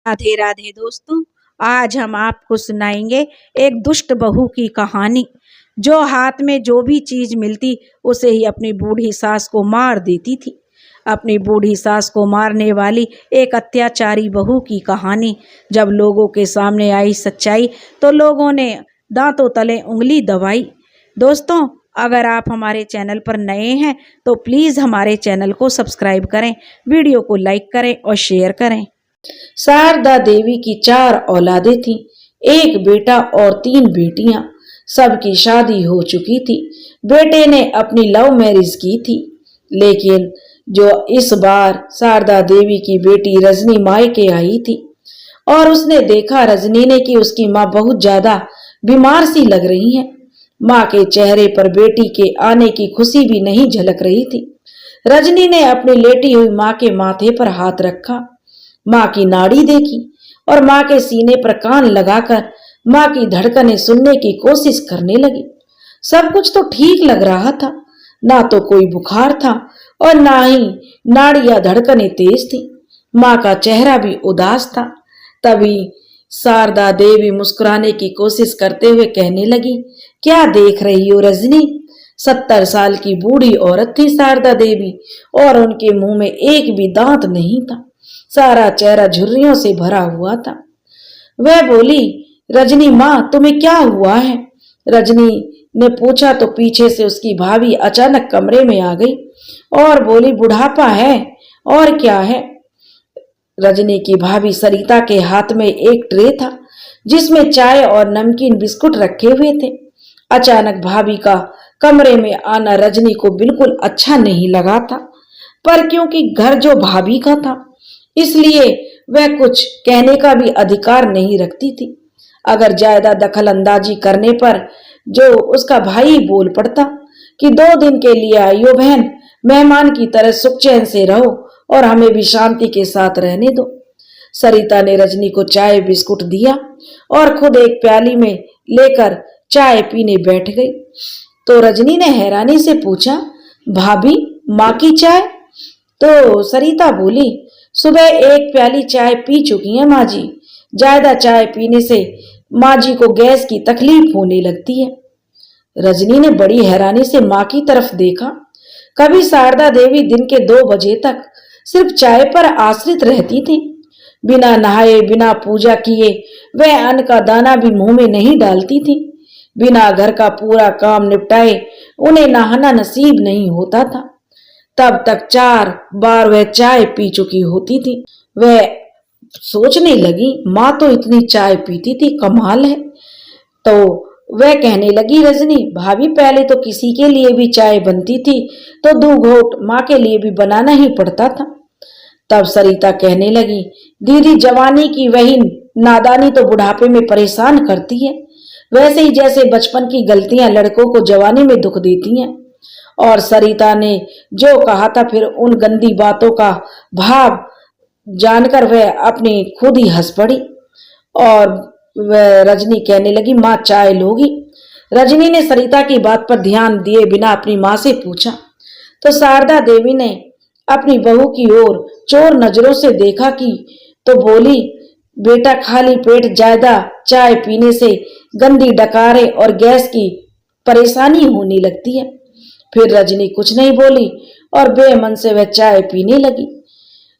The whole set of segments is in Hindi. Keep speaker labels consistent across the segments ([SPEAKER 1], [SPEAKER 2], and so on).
[SPEAKER 1] राधे राधे दोस्तों, आज हम आपको सुनाएंगे एक दुष्ट बहू की कहानी जो हाथ में जो भी चीज मिलती उसे ही अपनी बूढ़ी सास को मार देती थी। अपनी बूढ़ी सास को मारने वाली एक अत्याचारी बहू की कहानी। जब लोगों के सामने आई सच्चाई तो लोगों ने दांतों तले उंगली दबाई। दोस्तों, अगर आप हमारे चैनल पर नए हैं तो प्लीज़ हमारे चैनल को सब्सक्राइब करें, वीडियो को लाइक करें और शेयर करें।
[SPEAKER 2] शारदा देवी की 4 औलादें थीं, एक बेटा और 3 बेटियां। सबकी शादी हो चुकी थी। बेटे ने अपनी लव मैरिज की थी, लेकिन जो इस बार शारदा देवी की बेटी रजनी मायके आई थी और उसने देखा रजनी ने कि उसकी माँ बहुत ज्यादा बीमार सी लग रही है। माँ के चेहरे पर बेटी के आने की खुशी भी नहीं झलक रही थी। रजनी ने अपनी लेटी हुई माँ के माथे पर हाथ रखा, माँ की नाड़ी देखी और माँ के सीने पर कान लगाकर माँ की धड़कनें सुनने की कोशिश करने लगी। सब कुछ तो ठीक लग रहा था, ना तो कोई बुखार था और ना ही नाड़ी या धड़कनें तेज थी। माँ का चेहरा भी उदास था। तभी शारदा देवी मुस्कुराने की कोशिश करते हुए कहने लगी, क्या देख रही हो रजनी? 70 साल की बूढ़ी औरत थी शारदा देवी और उनके मुंह में एक भी दांत नहीं था। सारा चेहरा झुर्रियों से भरा हुआ था। वह बोली, रजनी माँ, तुम्हें क्या हुआ है? रजनी ने पूछा तो पीछे से उसकी भाभी अचानक कमरे में आ गई और बोली, बुढ़ापा है और क्या है? रजनी की भाभी सरिता के हाथ में एक ट्रे था जिसमें चाय और नमकीन बिस्कुट रखे हुए थे। अचानक भाभी का कमरे में आना रजनी को बिल्कुल अच्छा नहीं लगा था, पर क्योंकि घर जो भाभी का था इसलिए वह कुछ कहने का भी अधिकार नहीं रखती थी। अगर ज्यादा दखल अंदाजी करने पर जो उसका भाई बोल पड़ता कि 2 दिन के लिए आई हो बहन, मेहमान की तरह सुख चैन से रहो और हमें भी शांति के साथ रहने दो। सरिता ने रजनी को चाय बिस्कुट दिया और खुद एक प्याली में लेकर चाय पीने बैठ गई। तो रजनी ने हैरानी से पूछा, भाभी, माँ की चाय? तो सरिता बोली, सुबह एक प्याली चाय पी चुकी है माँ जी। ज्यादा चाय पीने से माँ जी को गैस की तकलीफ होने लगती है। रजनी ने बड़ी हैरानी से माँ की तरफ देखा। कभी शारदा देवी दिन के 2 बजे तक सिर्फ चाय पर आश्रित रहती थी। बिना नहाए बिना पूजा किए वह अन्न का दाना भी मुंह में नहीं डालती थी। बिना घर का पूरा काम निपटाए उन्हें नहाना नसीब नहीं होता था। तब तक 4 बार वह चाय पी चुकी होती थी। वह सोचने लगी, माँ तो इतनी चाय पीती थी, कमाल है। तो वह कहने लगी, रजनी भाभी, पहले तो किसी के लिए भी चाय बनती थी तो 2 घोट माँ के लिए भी बनाना ही पड़ता था। तब सरिता कहने लगी, दीदी, जवानी की वही नादानी तो बुढ़ापे में परेशान करती है, वैसे ही जैसे बचपन की गलतियां लड़कों को जवानी में दुख देती हैं। और सरिता ने जो कहा था, फिर उन गंदी बातों का भाव जानकर वह अपनी खुद ही हंस पड़ी और वह रजनी कहने लगी, माँ चाय लोगी? रजनी ने सरिता की बात पर ध्यान दिए बिना अपनी माँ से पूछा। तो शारदा देवी ने अपनी बहू की ओर चोर नजरों से देखा कि तो बोली, बेटा, खाली पेट ज्यादा चाय पीने से गंदी डकारे और गैस की परेशानी होने लगती है। फिर रजनी कुछ नहीं बोली और बेमन से वह चाय पीने लगी।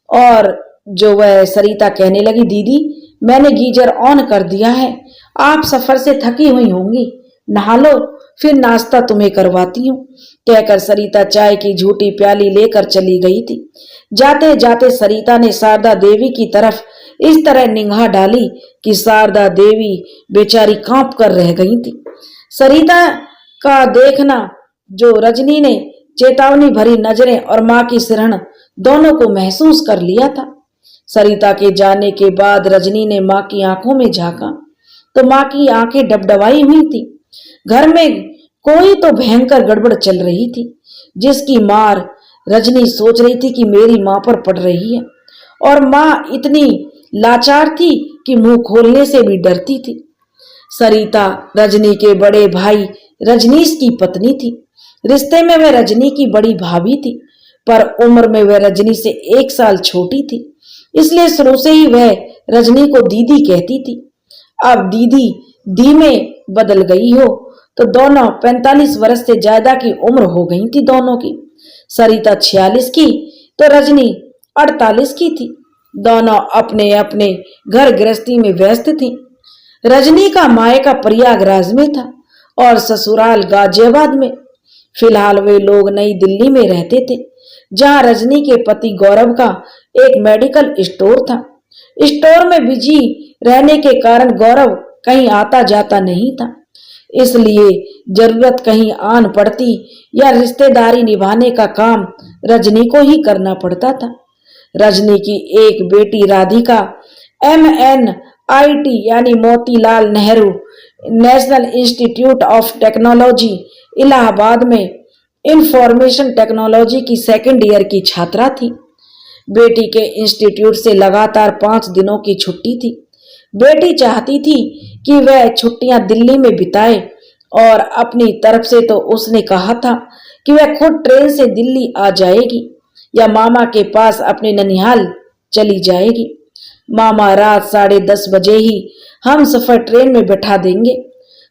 [SPEAKER 2] और जो वह सरिता कहने लगी, दीदी, मैंने गीजर ऑन कर दिया है, आप सफर से थकी हुई होंगी, नहा लो, फिर नाश्ता तुम्हें करवाती हूँ। कहकर सरिता चाय की झूठी प्याली लेकर चली गई थी। जाते जाते सरिता ने शारदा देवी की तरफ इस तरह निगाह डाली कि शारदा देवी बेचारी कांप कर रह गई थी। सरिता का देखना जो रजनी ने चेतावनी भरी नजरें और माँ की सिरहन दोनों को महसूस कर लिया था। सरिता के जाने के बाद रजनी ने माँ की आंखों में झांका तो माँ की आंखें डबडबाई हुई थी। घर में कोई तो भयंकर गड़बड़ चल रही थी, जिसकी मार रजनी सोच रही थी कि मेरी माँ पर पड़ रही है। और माँ इतनी लाचार थी कि मुंह खोलने से भी डरती थी। सरिता रजनी के बड़े भाई रजनीश की पत्नी थी। रिश्ते में वह रजनी की बड़ी भाभी थी, पर उम्र में वह रजनी से 1 साल छोटी थी। इसलिए शुरू से ही वह रजनी को दीदी कहती थी। अब दीदी दी में बदल गई हो तो दोनों 45 वर्ष से ज्यादा की उम्र हो गई थी दोनों की। सरिता 46 की तो रजनी 48 की थी। दोनों अपने अपने घर गृहस्थी में व्यस्त थी। रजनी का मायका प्रयागराज में था और ससुराल गाजियाबाद में। फिलहाल वे लोग नई दिल्ली में रहते थे, जहां रजनी के पति गौरव का एक मेडिकल स्टोर था। स्टोर में बिजी रहने के कारण गौरव कहीं आता जाता नहीं था, इसलिए जरूरत कहीं आन पड़ती या रिश्तेदारी निभाने का काम रजनी को ही करना पड़ता था। रजनी की एक बेटी राधिका MNIT यानी Motilal Nehru national institute of technology Allahabad में इंफॉर्मेशन टेक्नोलॉजी की सेकेंड ईयर की छात्रा थी। बेटी के इंस्टीट्यूट से लगातार 5 दिनों की छुट्टी थी। बेटी चाहती थी कि वह छुट्टियां दिल्ली में बिताए और अपनी तरफ से तो उसने कहा था कि वह खुद ट्रेन से दिल्ली आ जाएगी या मामा के पास अपने ननिहाल चली जाएगी। मामा रात 10:30 बजे ही हम सफर ट्रेन में बैठा देंगे।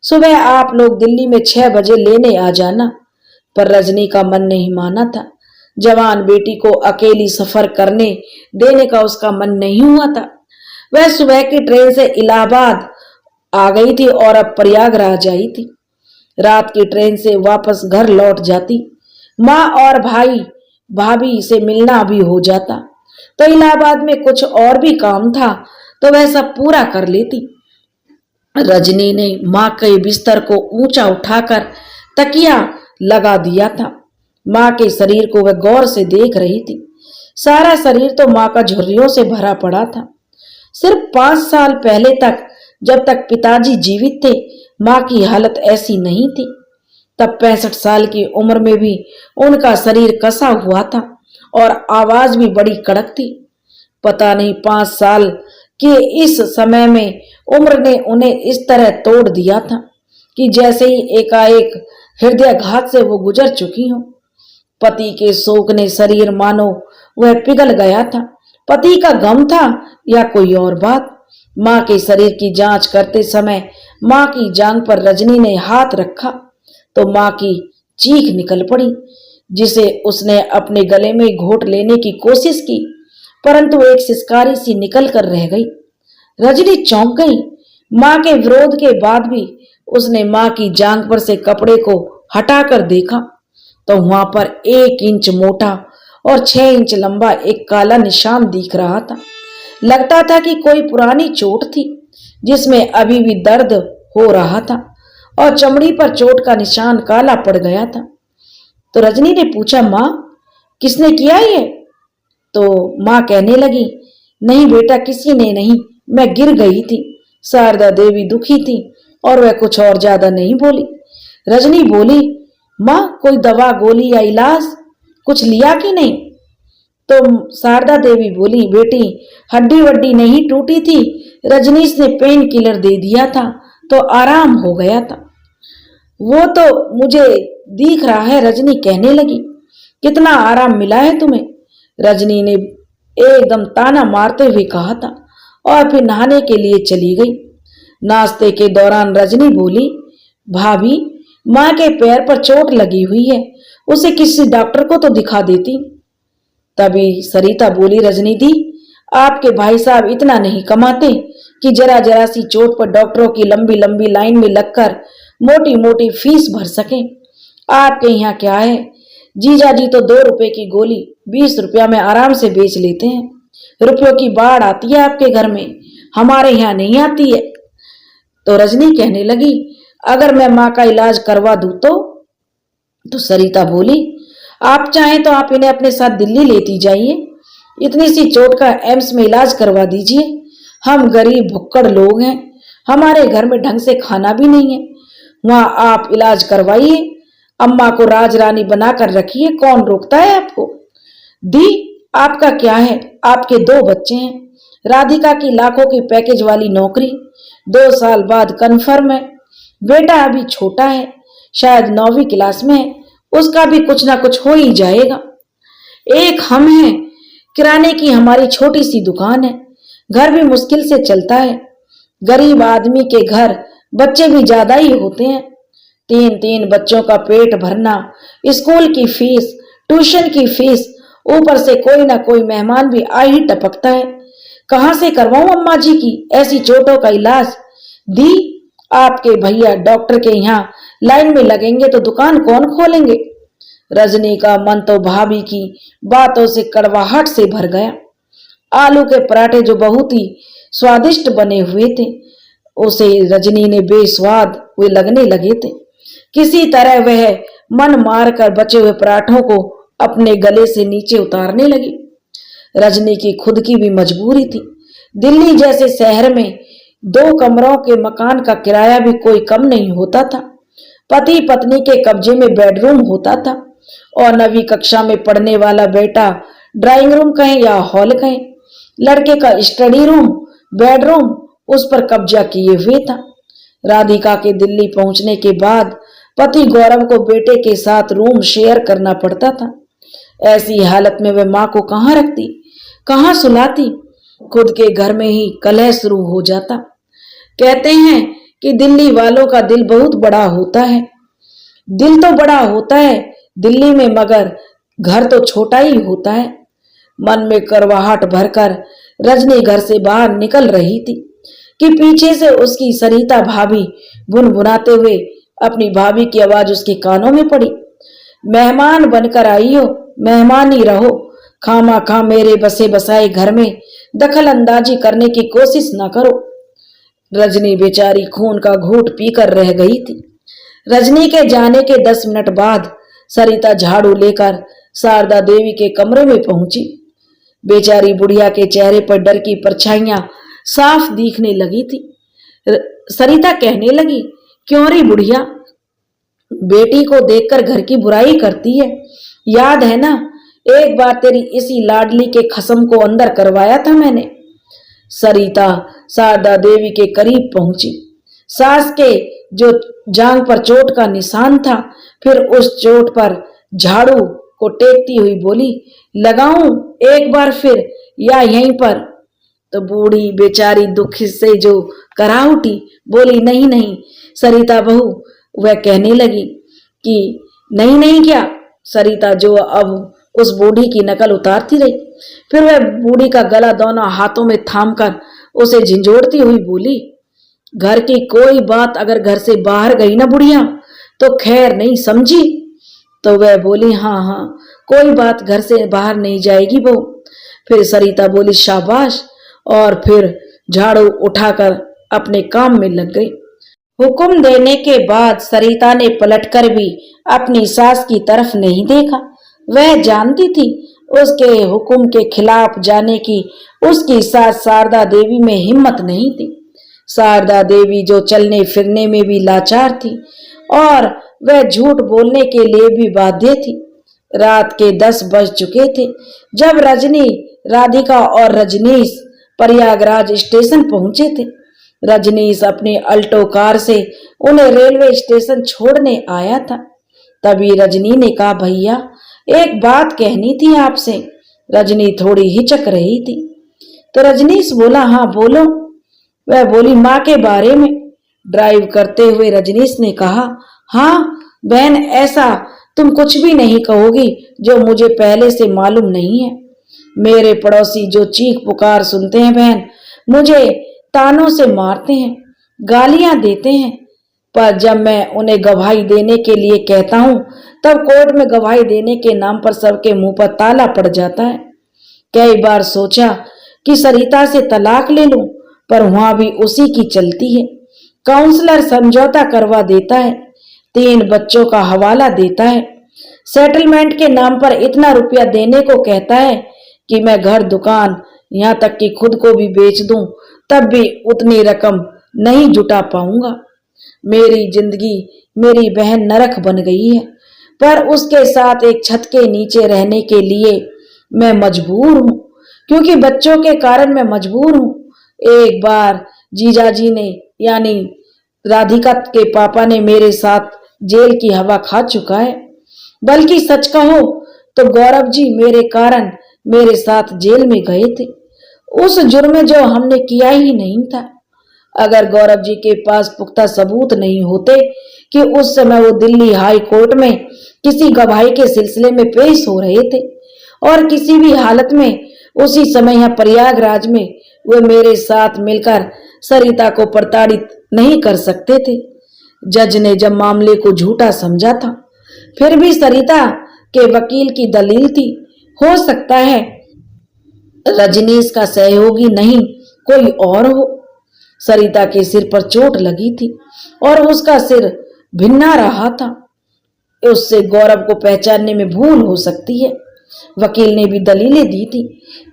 [SPEAKER 2] सुबह आप लोग दिल्ली में 6 बजे लेने आ जाना। पर रजनी का मन नहीं माना था। जवान बेटी को अकेली सफर करने देने का उसका मन नहीं हुआ था। वह सुबह की ट्रेन से इलाहाबाद आ गई थी और अब प्रयागराज आई थी। रात की ट्रेन से वापस घर लौट जाती। माँ और भाई भाभी से मिलना भी हो जाता, तो इलाहाबाद में कुछ और भी काम था तो वह सब पूरा कर लेती। रजनी ने माँ के बिस्तर को ऊंचा उठाकर तकिया लगा दिया था। माँ के शरीर को वह गौर से देख रही थी। सारा शरीर तो माँ का झुर्रियों से भरा पड़ा था। सिर्फ 5 साल पहले तक, जब तक पिताजी जीवित थे, माँ की हालत ऐसी नहीं थी। तब 65 साल की उम्र में भी उनका शरीर कसा हुआ था और आवाज भी बड़ी कड़क थी। पता नहीं 5 साल के इस समय में उम्र ने उन्हें इस तरह तोड़ दिया था कि जैसे ही एकाएक हृदयाघात से वो गुजर चुकी हो। पति के शोक ने शरीर मानो वह पिघल गया था। पति का गम था या कोई और बात। माँ के शरीर की जांच करते समय माँ की जांघ पर रजनी ने हाथ रखा तो माँ की चीख निकल पड़ी, जिसे उसने अपने गले में घोट लेने की कोशिश की, परंतु एक सिसकारी सी निकल कर रह गई। रजनी चौंक गई। माँ के विरोध के बाद भी उसने माँ की जांघ पर से कपड़े को हटाकर देखा तो वहां पर 1 इंच मोटा और 6 इंच लंबा एक काला निशान दिख रहा था। लगता था कि कोई पुरानी चोट थी जिसमें अभी भी दर्द हो रहा था और चमड़ी पर चोट का निशान काला पड़ गया था। तो रजनी ने पूछा, माँ किसने किया ये? तो माँ कहने लगी, नहीं बेटा, किसी ने नहीं, मैं गिर गई थी। शारदा देवी दुखी थी और वह कुछ और ज्यादा नहीं बोली। रजनी बोली, माँ कोई दवा गोली या इलाज कुछ लिया कि नहीं? तो शारदा देवी बोली, बेटी हड्डी वड्डी नहीं टूटी थी, रजनीश ने पेन किलर दे दिया था तो आराम हो गया था। वो तो मुझे दिख रहा है, रजनी कहने लगी। कितना आराम मिला है तुम्हें? रजनी ने एकदम ताना मारते हुए कहा था और फिर नहाने के लिए चली गई। नाश्ते के दौरान रजनी बोली, भाभी माँ के पैर पर चोट लगी हुई है, उसे किसी डॉक्टर को तो दिखा देती। तभी सरिता बोली, रजनी दी आपके भाई साहब इतना नहीं कमाते कि जरा जरा सी चोट पर डॉक्टरों की लंबी लंबी लाइन में लगकर मोटी मोटी फीस भर सकें। आपके यहाँ क्या है, जीजा जी तो 2 रुपए की गोली 20 रुपया में आराम से बेच लेते हैं। रुपयों की बाढ़ आती है आपके घर में, हमारे यहाँ नहीं आती है। तो रजनी कहने लगी, अगर मैं माँ का इलाज करवा दूं तो सरिता बोली, आप चाहें तो आप इन्हें अपने साथ दिल्ली लेती जाइए, इतनी सी चोट का एम्स में इलाज करवा दीजिए। हम गरीब भुक्कड़ लोग हैं, हमारे घर में ढंग से खाना भी नहीं है। वहां आप इलाज करवाइए, अम्मा को राज रानी बनाकर रखिए, कौन रोकता है आपको? दी आपका क्या है, आपके 2 बच्चे हैं। राधिका की लाखों की पैकेज वाली नौकरी 2 साल बाद कन्फर्म है। बेटा अभी छोटा है, शायद 9वीं क्लास में है, उसका भी कुछ ना कुछ हो ही जाएगा। एक हम हैं, किराने की हमारी छोटी सी दुकान है, घर भी मुश्किल से चलता है। गरीब आदमी के घर बच्चे भी ज्यादा ही होते हैं। 3-3 बच्चों का पेट भरना, स्कूल की फीस, ट्यूशन की फीस, ऊपर से कोई ना कोई मेहमान भी आ ही टपकता है। कहाँ से करवाऊं अम्मा जी की ऐसी चोटों का इलाज? दी, आपके भैया डॉक्टर के यहाँ लाइन में लगेंगे तो दुकान कौन खोलेंगे? रजनी का मन तो भाभी की बातों से कड़वाहट से भर गया। आलू के पराठे जो बहुत ही स्वादिष्ट बने हुए थे, उसे रजनी ने बेस्वाद वे लगने लगे थे। किसी तरह वह मन मारकर बचे हुए पराठों को अपने गले से नीचे उतारने लगी। रजनी की खुद की भी मजबूरी थी। दिल्ली जैसे शहर में 2 कमरों के मकान का किराया भी कोई कम नहीं होता था। पति पत्नी के कब्जे में बेडरूम होता था और 9वीं कक्षा में पढ़ने वाला बेटा ड्राइंग रूम कहें या हॉल कहें, लड़के का स्टडी रूम, बेडरूम उस पर कब्जा किए हुए था। राधिका के दिल्ली पहुंचने के बाद पति गौरव को बेटे के साथ रूम शेयर करना पड़ता था। ऐसी हालत में वह माँ को कहाँ रखती, कहाँ सुलाती? खुद के घर में ही कलह शुरू हो जाता। कहते हैं कि दिल्ली वालों का दिल बहुत बड़ा होता है। दिल तो बड़ा होता है दिल्ली में, मगर घर तो छोटा ही होता है। मन में करवाहट भरकर रजनी घर से बाहर निकल रही थी कि पीछे से उसकी सरिता भाभी भुनभुनाते हुए अपनी भाभी की आवाज उसके कानों में पड़ी। मेहमान बनकर आई हो, मेहमान ही रहो, खामा खा मेरे बसे बसाए घर में दखल अंदाजी करने की कोशिश न करो। रजनी बेचारी खून का घूंट पीकर रह गई थी। रजनी के जाने के 10 मिनट बाद सरिता झाड़ू लेकर शारदा देवी के कमरे में पहुंची। बेचारी बुढ़िया के चेहरे पर डर की परछाइयां साफ दिखने लगी थी। सरिता कहने लगी, क्यों रे बुढ़िया, बेटी को देखकर घर की बुराई करती है? याद है ना, एक बार तेरी इसी लाडली के खसम को अंदर करवाया था मैंने। सरिता शारदा देवी के करीब पहुंची। सास के जो जांग पर चोट का निशान था, फिर उस चोट पर झाड़ू को टेकती हुई बोली, लगाऊं एक बार फिर या यहीं पर? तो बूढ़ी बेचारी दुख से जो करा उठी, बोली, नहीं नहीं सरिता बहू। वह कहने लगी कि नहीं नहीं क्या? सरिता जो अब उस बूढ़ी की नकल उतारती रही। फिर वह बूढ़ी का गला दोनों हाथों में थामकर उसे झंझोड़ती हुई बोली, घर की कोई बात अगर घर से बाहर गई ना बुढ़िया तो खैर नहीं, समझी? तो वह बोली, हाँ हाँ कोई बात घर से बाहर नहीं जाएगी बहू। फिर सरिता बोली, शाबाश, और फिर झाड़ू उठाकर अपने काम में लग गई। हुक्म देने के बाद सरिता ने पलटकर भी अपनी सास की तरफ नहीं देखा। वह जानती थी उसके हुक्म के खिलाफ जाने की उसकी सास शारदा देवी में हिम्मत नहीं थी। शारदा देवी जो चलने फिरने में भी लाचार थी और वह झूठ बोलने के लिए भी बाध्य थी। रात के 10 बज चुके थे जब रजनी, राधिका और रजनीश प्रयागराज स्टेशन पहुंचे थे। रजनीश अपनी अल्टो कार से उन्हें रेलवे स्टेशन छोड़ने आया था। तभी रजनी ने कहा, भैया एक बात कहनी थी आपसे। रजनी थोड़ी हिचक रही थी तो रजनीश बोला, हाँ बोलो। वह बोली, माँ के बारे में। ड्राइव करते हुए रजनीश ने कहा, हाँ बहन, ऐसा तुम कुछ भी नहीं कहोगी जो मुझे पहले से मालूम नहीं है। मेरे पड़ोसी जो चीख पुकार सुनते हैं बहन, मुझे तानों से मारते हैं, गालियां देते हैं, पर जब मैं उन्हें गवाही देने के लिए कहता हूँ तब कोर्ट में गवाही देने के नाम पर सबके मुंह पर ताला पड़ जाता है। कई बार सोचा कि सरिता से तलाक ले लूं, पर वहां भी उसी की चलती है। काउंसलर समझौता करवा देता है, 3 बच्चों का हवाला देता है, सेटलमेंट के नाम पर इतना रुपया देने को कहता है कि मैं घर दुकान यहाँ तक कि खुद को भी बेच दूं तब भी उतनी रकम नहीं जुटा पाऊंगा। मेरी जिंदगी, मेरी बहन नरक बन गई है, पर उसके साथ एक छत के नीचे रहने के लिए मैं मजबूर हूँ, क्योंकि बच्चों के कारण मैं मजबूर हूँ। एक बार जीजाजी ने यानी राधिका के पापा ने मेरे साथ जेल की हवा खा चुका है। बल्कि सच कहो तो गौरव जी मेरे कारण मेरे साथ जेल में गए थे। उस जुर्म जो हमने किया ही नहीं था। अगर गौरव जी के पास पुख्ता सबूत नहीं होते कि उस समय वो दिल्ली हाई कोर्ट में किसी गवाही के सिलसिले में पेश हो रहे थे और किसी भी हालत में उसी समय यहाँ प्रयागराज में वे मेरे साथ मिलकर सरिता को प्रताड़ित नहीं कर सकते थे। जज ने जब मामले को झूठा समझा था, फिर भी सरिता के वकील की दलील थी, हो सकता है रजनीश का सहयोगी नहीं कोई और हो। सरिता के सिर पर चोट लगी थी और उसका सिर भिन्ना रहा था, उससे गौरव को पहचानने में भूल हो सकती है। वकील ने भी दलीलें दी थी।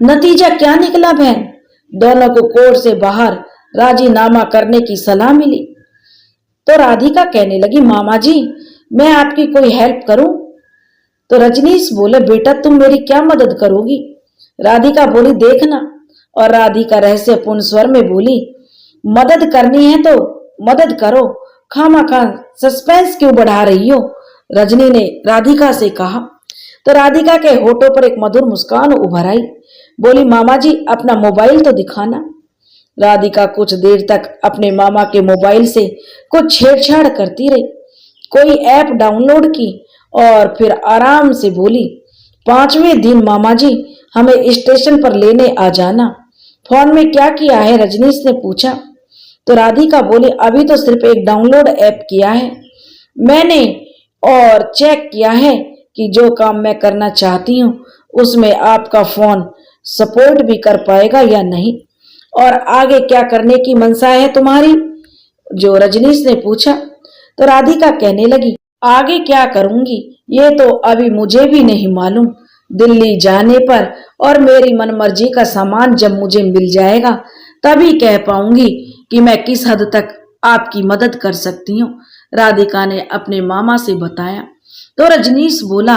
[SPEAKER 2] नतीजा क्या निकला बहन? दोनों को कोर्ट से बाहर राजीनामा करने की सलाह मिली। तो राधिका कहने लगी, मामा जी मैं आपकी कोई हेल्प करूं? तो रजनीश बोले, बेटा तुम मेरी क्या मदद करोगी? राधिका बोली, देखना। और राधिका रहस्यपूर्ण स्वर में बोली, मदद करनी है तो मदद करो, खामखा सस्पेंस क्यों बढ़ा रही हो? रजनी ने राधिका से कहा। तो राधिका के होठों पर एक मधुर मुस्कान उभर आई, बोली, मामा जी अपना मोबाइल तो दिखाना। राधिका कुछ देर तक अपने मामा के मोबाइल से कुछ छेड़छाड़ करती रही, कोई ऐप डाउनलोड की और फिर आराम से बोली, 5वें दिन मामा जी हमें स्टेशन पर लेने आ जाना। फोन में क्या किया है? रजनीश ने पूछा। तो राधिका बोली, अभी तो सिर्फ एक डाउनलोड ऐप किया है मैंने और चेक किया है कि जो काम मैं करना चाहती हूँ उसमें आपका फोन सपोर्ट भी कर पाएगा या नहीं, और आगे क्या करने की मंशा है तुम्हारी? जो रजनीश ने पूछा। तो राधिका कहने लगी, आगे क्या करूंगी ये तो अभी मुझे भी नहीं मालूम। दिल्ली जाने पर और मेरी मनमर्जी का सामान जब मुझे मिल जाएगा तभी कह पाऊंगी कि मैं किस हद तक आपकी मदद कर सकती हूँ, राधिका ने अपने मामा से बताया। तो रजनीश बोला,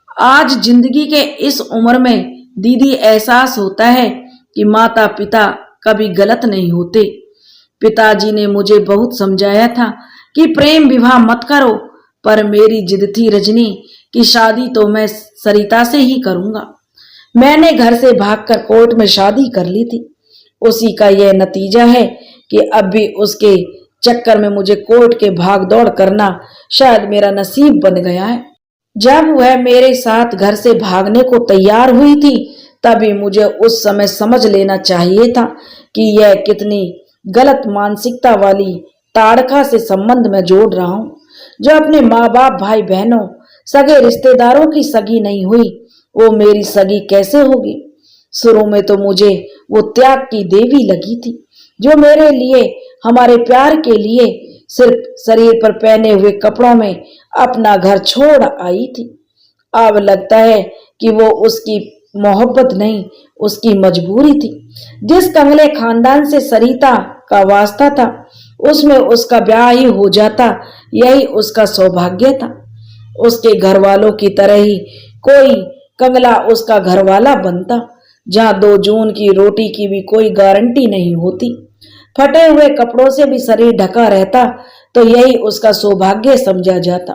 [SPEAKER 2] आज जिंदगी के इस उम्र में दीदी एहसास होता है कि माता पिता कभी गलत नहीं होते। पिताजी ने मुझे बहुत समझाया था कि प्रेम विवाह मत करो, पर मेरी जिद थी रजनी कि शादी तो मैं सरिता से ही करूंगा। मैंने घर से भागकर कोर्ट में शादी कर ली थी। उसी का यह नतीजा है कि अब भी उसके चक्कर में मुझे कोर्ट के भाग दौड़ करना शायद मेरा नसीब बन गया है। जब वह मेरे साथ घर से भागने को तैयार हुई थी तभी मुझे उस समय समझ लेना चाहिए था कि यह कितनी गलत मानसिकता वाली ताड़का से संबंध में जोड़ रहा हूं, जो अपने माँ बाप भाई बहनों सगे रिश्तेदारों की सगी नहीं हुई, वो मेरी सगी कैसे होगी? शुरू में तो मुझे वो त्याग की देवी लगी थी, जो मेरे लिए, हमारे प्यार के लिए सिर्फ शरीर पर पहने हुए कपड़ों में अपना घर छोड़ आई थी। अब लगता है कि वो उसकी मोहब्बत नहीं, उसकी मजबूरी थी। जिस कंगले खानदान से सरिता का वास्ता था उसमें उसका ब्याह ही हो जाता, यही उसका सौभाग्य था। उसके घर वालों की तरह ही कोई कंगला उसका घरवाला बनता, जहां 2 जून की रोटी की भी कोई गारंटी नहीं होती। फटे हुए कपड़ों से भी शरीर ढका रहता तो यही उसका सौभाग्य समझा जाता।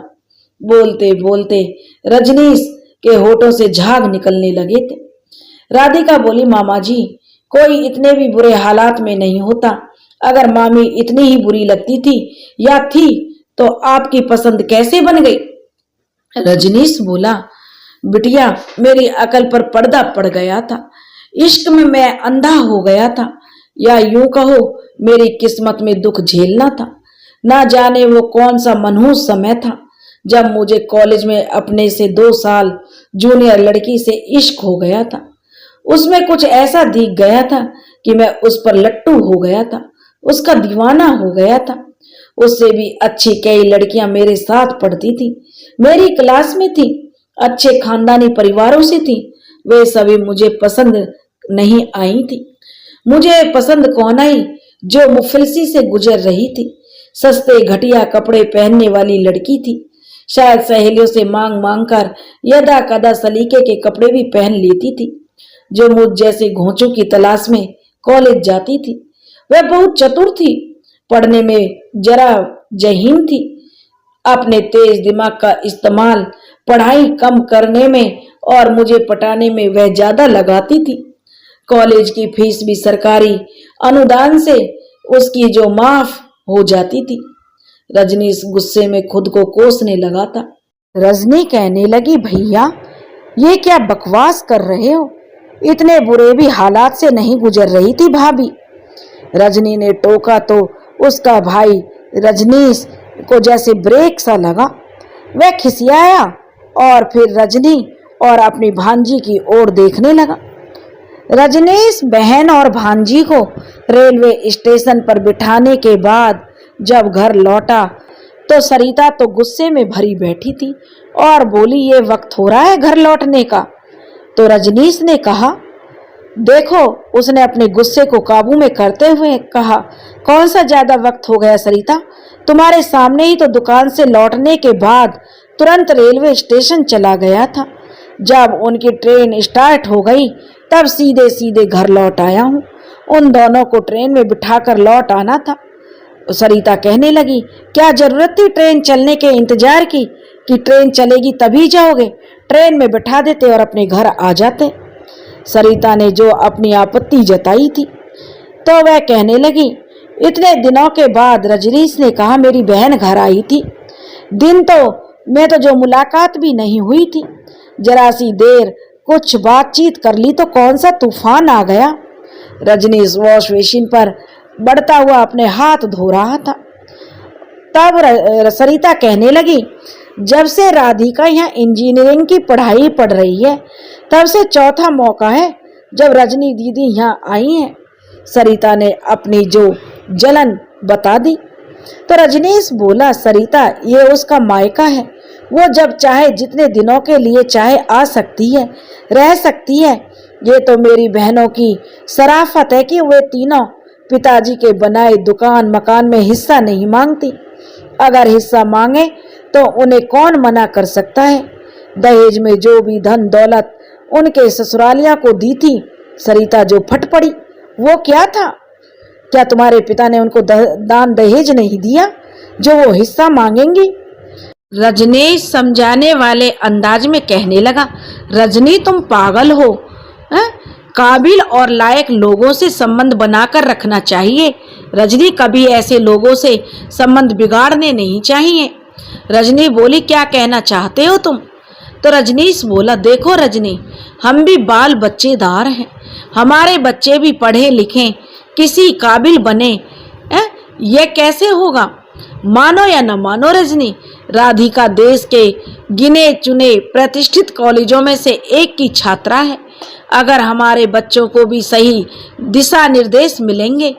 [SPEAKER 2] बोलते बोलते रजनीश के होठों से झाग निकलने लगे थे। राधिका बोली, मामा जी कोई इतने भी बुरे हालात में नहीं होता। अगर मामी इतनी ही बुरी लगती थी या थी तो आपकी पसंद कैसे बन गई? रजनीश बोला, बिटिया मेरी अकल पर पर्दा पड़ गया था, इश्क में मैं अंधा हो गया था, या यूं कहो मेरी किस्मत में दुख झेलना था। ना जाने वो कौन सा मनहूस समय था जब मुझे कॉलेज में अपने से 2 साल जूनियर लड़की से इश्क हो गया था। उसमें कुछ ऐसा दिख गया था कि मैं उस पर लट्टू हो गया था, उसका दीवाना हो गया था। उससे भी अच्छी कई लड़कियां मेरे साथ पढ़ती थी, मेरी क्लास में थी, अच्छे खानदानी परिवारों से थी। वे सभी मुझे पसंद नहीं आई थी। मुझे पसंद कौन आई? जो मुफलिसी से गुजर रही थी, सस्ते घटिया कपड़े पहनने वाली लड़की थी। शायद सहेलियों से मांग मांग कर यदा कदा सलीके के कपड़े भी पहन लेती थी। जो मुझ जैसे घोंचों की तलाश में कॉलेज जाती थी। वह बहुत चतुर थी, पढ़ने में जरा जहीन थी। अपने तेज दिमाग का इस्तेमाल पढ़ाई कम करने में और मुझे पटाने में वह ज्यादा लगाती थी। कॉलेज की फीस भी सरकारी अनुदान से उसकी जो माफ हो जाती थी। रजनीश गुस्से में खुद को कोसने लगा था। रजनी कहने लगी, भैया ये क्या बकवास कर रहे हो, इतने बुरे भी हालात से नहीं गुजर रही थी भाभी। रजनी ने टोका तो उसका भाई रजनीश को जैसे ब्रेक सा लगा। वह खिसियाया और फिर रजनी और अपनी भांजी की ओर देखने लगा। रजनीश बहन और भांजी को रेलवे स्टेशन पर बिठाने के बाद जब घर लौटा तो सरिता तो गुस्से में भरी बैठी थी और बोली, ये वक्त हो रहा है घर लौटने का। तो रजनीश ने कहा, देखो, उसने अपने गुस्से को काबू में करते हुए कहा, कौन सा ज्यादा वक्त हो गया सरिता, तुम्हारे सामने ही तो दुकान से लौटने के बाद तुरंत रेलवे स्टेशन चला गया था। जब उनकी ट्रेन स्टार्ट हो गई तब सीधे सीधे घर लौट आया हूँ। उन दोनों को ट्रेन में बिठाकर लौट आना था। सरिता कहने लगी, क्या जरूरत थी ट्रेन चलने के इंतजार की कि ट्रेन चलेगी तभी जाओगे, ट्रेन में बिठा देते और अपने घर आ जाते। सरिता ने जो अपनी आपत्ति जताई थी तो वह कहने लगी, इतने दिनों के बाद रजनीश ने कहा मेरी बहन घर आई थी, दिन तो मैं तो जो मुलाकात भी नहीं हुई थी, जरा सी देर कुछ बातचीत कर ली तो कौन सा तूफान आ गया। रजनीश वॉश बेसिन पर बढ़ता हुआ अपने हाथ धो रहा था। तब सरिता कहने लगी, जब से राधिका यहाँ इंजीनियरिंग की पढ़ाई पढ़ रही है तब से चौथा मौका है जब रजनी दीदी यहाँ आई हैं। सरिता ने अपनी जो जलन बता दी तो रजनीश बोला, सरिता ये उसका मायका है, वो जब चाहे जितने दिनों के लिए चाहे आ सकती है, रह सकती है। ये तो मेरी बहनों की शराफत है कि वे तीनों पिताजी के बनाए दुकान मकान में हिस्सा नहीं मांगती। अगर हिस्सा मांगे तो उन्हें कौन मना कर सकता है। दहेज में जो भी धन दौलत उनके ससुरालिया को दी थी, सरिता जो फट पड़ी वो क्या था? क्या तुम्हारे पिता ने उनको दान दहेज नहीं दिया जो वो हिस्सा मांगेंगी? रजनीश समझाने वाले अंदाज में कहने लगा, रजनी तुम पागल हो, काबिल और लायक लोगों से संबंध बनाकर रखना चाहिए। रजनी कभी ऐसे लोगों से संबंध बिगाड़ने नहीं चाहिए। रजनी बोली, क्या कहना चाहते हो तुम? तो रजनीश बोला, देखो रजनी, हम भी बाल बच्चेदार हैं, हमारे बच्चे भी पढ़े लिखें किसी काबिल बने, ये कैसे होगा? मानो या न मानो रजनी, राधिका देश के गिने चुने प्रतिष्ठित कॉलेजों में से एक की छात्रा है। अगर हमारे बच्चों को भी सही दिशा निर्देश मिलेंगे,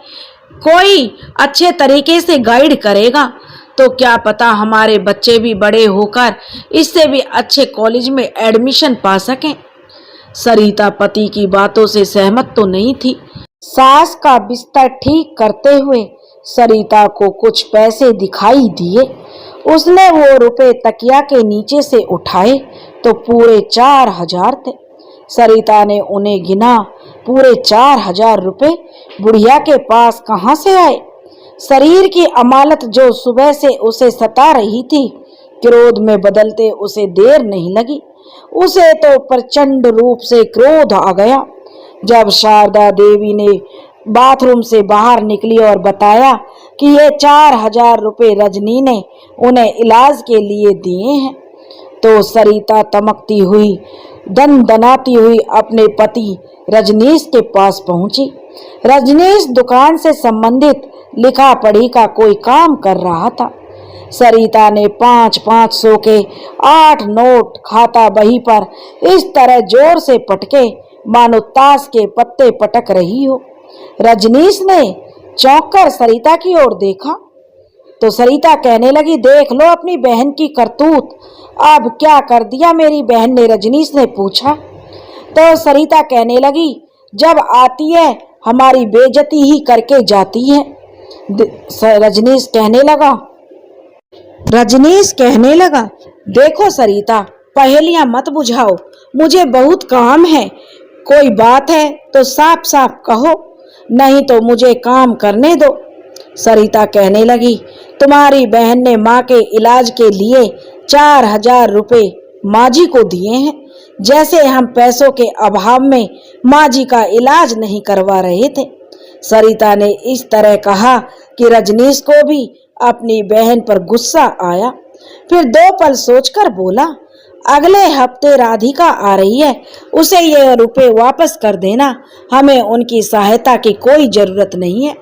[SPEAKER 2] कोई अच्छे तरीके से गाइड करेगा, तो क्या पता हमारे बच्चे भी बड़े होकर इससे भी अच्छे कॉलेज में एडमिशन पा सकें। सरिता पति की बातों से सहमत तो नहीं थी। सास का बिस्तर ठीक करते हुए सरिता को कुछ पैसे दिखाई दिए। उसने वो रुपए तकिया के नीचे से उठाए तो पूरे 4,000 थे। सरिता ने उन्हें गिना, पूरे 4,000 रुपए बुढ़िया के पास कहाँ से आए? शरीर की अमालत जो सुबह से उसे सता रही थी, क्रोध में बदलते उसे देर नहीं लगी। उसे तो प्रचंड रूप से क्रोध आ गया जब शारदा देवी ने बाथरूम से बाहर निकली और बताया कि ये 4,000 रुपए रजनी ने उन्हें इलाज के लिए दिए हैं। तो सरिता तमकती हुई दनाती हुई अपने पति रजनीश के पास पहुंची। रजनीश दुकान से संबंधित लिखा पढ़ी का कोई काम कर रहा था। सरिता ने 500 के 8 नोट खाता बही पर इस तरह जोर से पटके मानो ताश के पत्ते पटक रही हो। रजनीश ने चौंक कर सरिता की ओर देखा तो सरिता कहने लगी, देख लो अपनी बहन की करतूत। अब क्या कर दिया मेरी बहन ने? रजनीश ने पूछा। तो सरिता कहने लगी, जब आती है हमारी बेइज्जती ही करके जाती है। रजनीश कहने लगा, देखो सरिता, पहेलियां मत बुझाओ, मुझे बहुत काम है। कोई बात है तो साफ साफ कहो, नहीं तो मुझे काम करने दो। सरिता कहने लगी, तुम्हारी बहन ने माँ के इलाज के लिए 4,000 रुपए माँ जी को दिए हैं, जैसे हम पैसों के अभाव में माँ जी का इलाज नहीं करवा रहे थे। सरिता ने इस तरह कहा कि रजनीश को भी अपनी बहन पर गुस्सा आया। फिर 2 पल सोचकर बोला, अगले हफ्ते राधिका आ रही है, उसे ये रुपए वापस कर देना, हमें उनकी सहायता की कोई जरूरत नहीं है।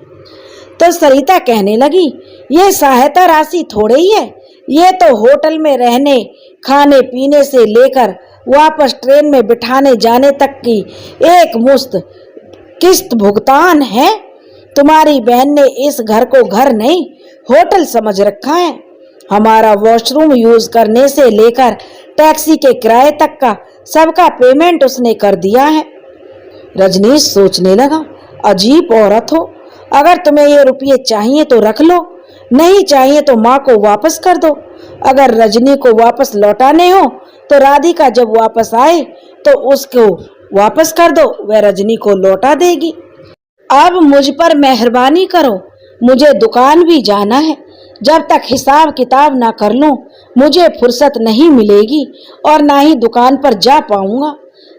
[SPEAKER 2] तो सरिता कहने लगी, ये सहायता राशि थोड़े ही है, ये तो होटल में रहने खाने पीने से लेकर वापस ट्रेन में बिठाने जाने तक की एक मुश्त किस्त भुगतान है। तुम्हारी बहन ने इस घर को घर नहीं होटल समझ रखा है। हमारा वॉशरूम यूज करने से लेकर टैक्सी के किराए तक का सबका पेमेंट उसने कर दिया है। रजनीश सोचने लगा, अजीब औरत हो, अगर तुम्हें ये रुपये चाहिए तो रख लो, नहीं चाहिए तो माँ को वापस कर दो। अगर रजनी को वापस लौटाने हो तो राधिका जब वापस आए तो उसको वापस कर दो, वह रजनी को लौटा देगी। अब मुझ पर मेहरबानी करो, मुझे दुकान भी जाना है, जब तक हिसाब किताब ना कर लूं मुझे फुर्सत नहीं मिलेगी और ना ही दुकान पर जा पाऊंगा।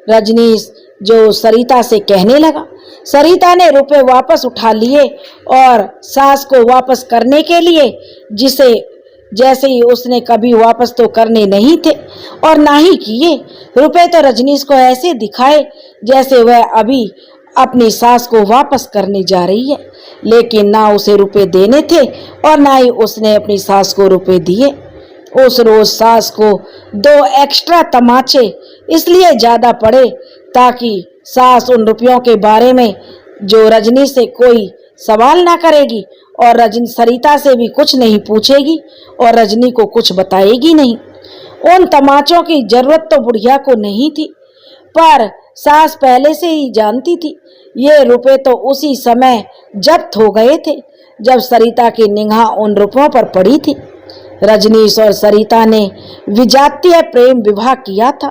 [SPEAKER 2] रजनीश जो सरिता से कहने लगा। सरिता ने रुपए वापस उठा लिए और सास को वापस करने के लिए, जिसे जैसे ही उसने कभी वापस तो करने नहीं थे और ना ही किए, रुपए तो रजनीश को ऐसे दिखाए जैसे वह अभी अपनी सास को वापस करने जा रही है, लेकिन ना उसे रुपए देने थे और ना ही उसने अपनी सास को रुपए दिए। उस रोज सास को 2 एक्स्ट्रा तमाचे इसलिए ज्यादा पड़े ताकि सास उन रुपयों के बारे में जो रजनी से कोई सवाल ना करेगी और रजनी सरिता से भी कुछ नहीं पूछेगी और रजनी को कुछ बताएगी नहीं। उन तमाचों की जरूरत तो बुढ़िया को नहीं थी, पर सास पहले से ही जानती थी। ये रुपए तो उसी समय जब्त हो गए थे जब सरिता की निगाह उन रुपयों पर पड़ी थी। रजनीश और सरिता ने विजातीय प्रेम विवाह किया था।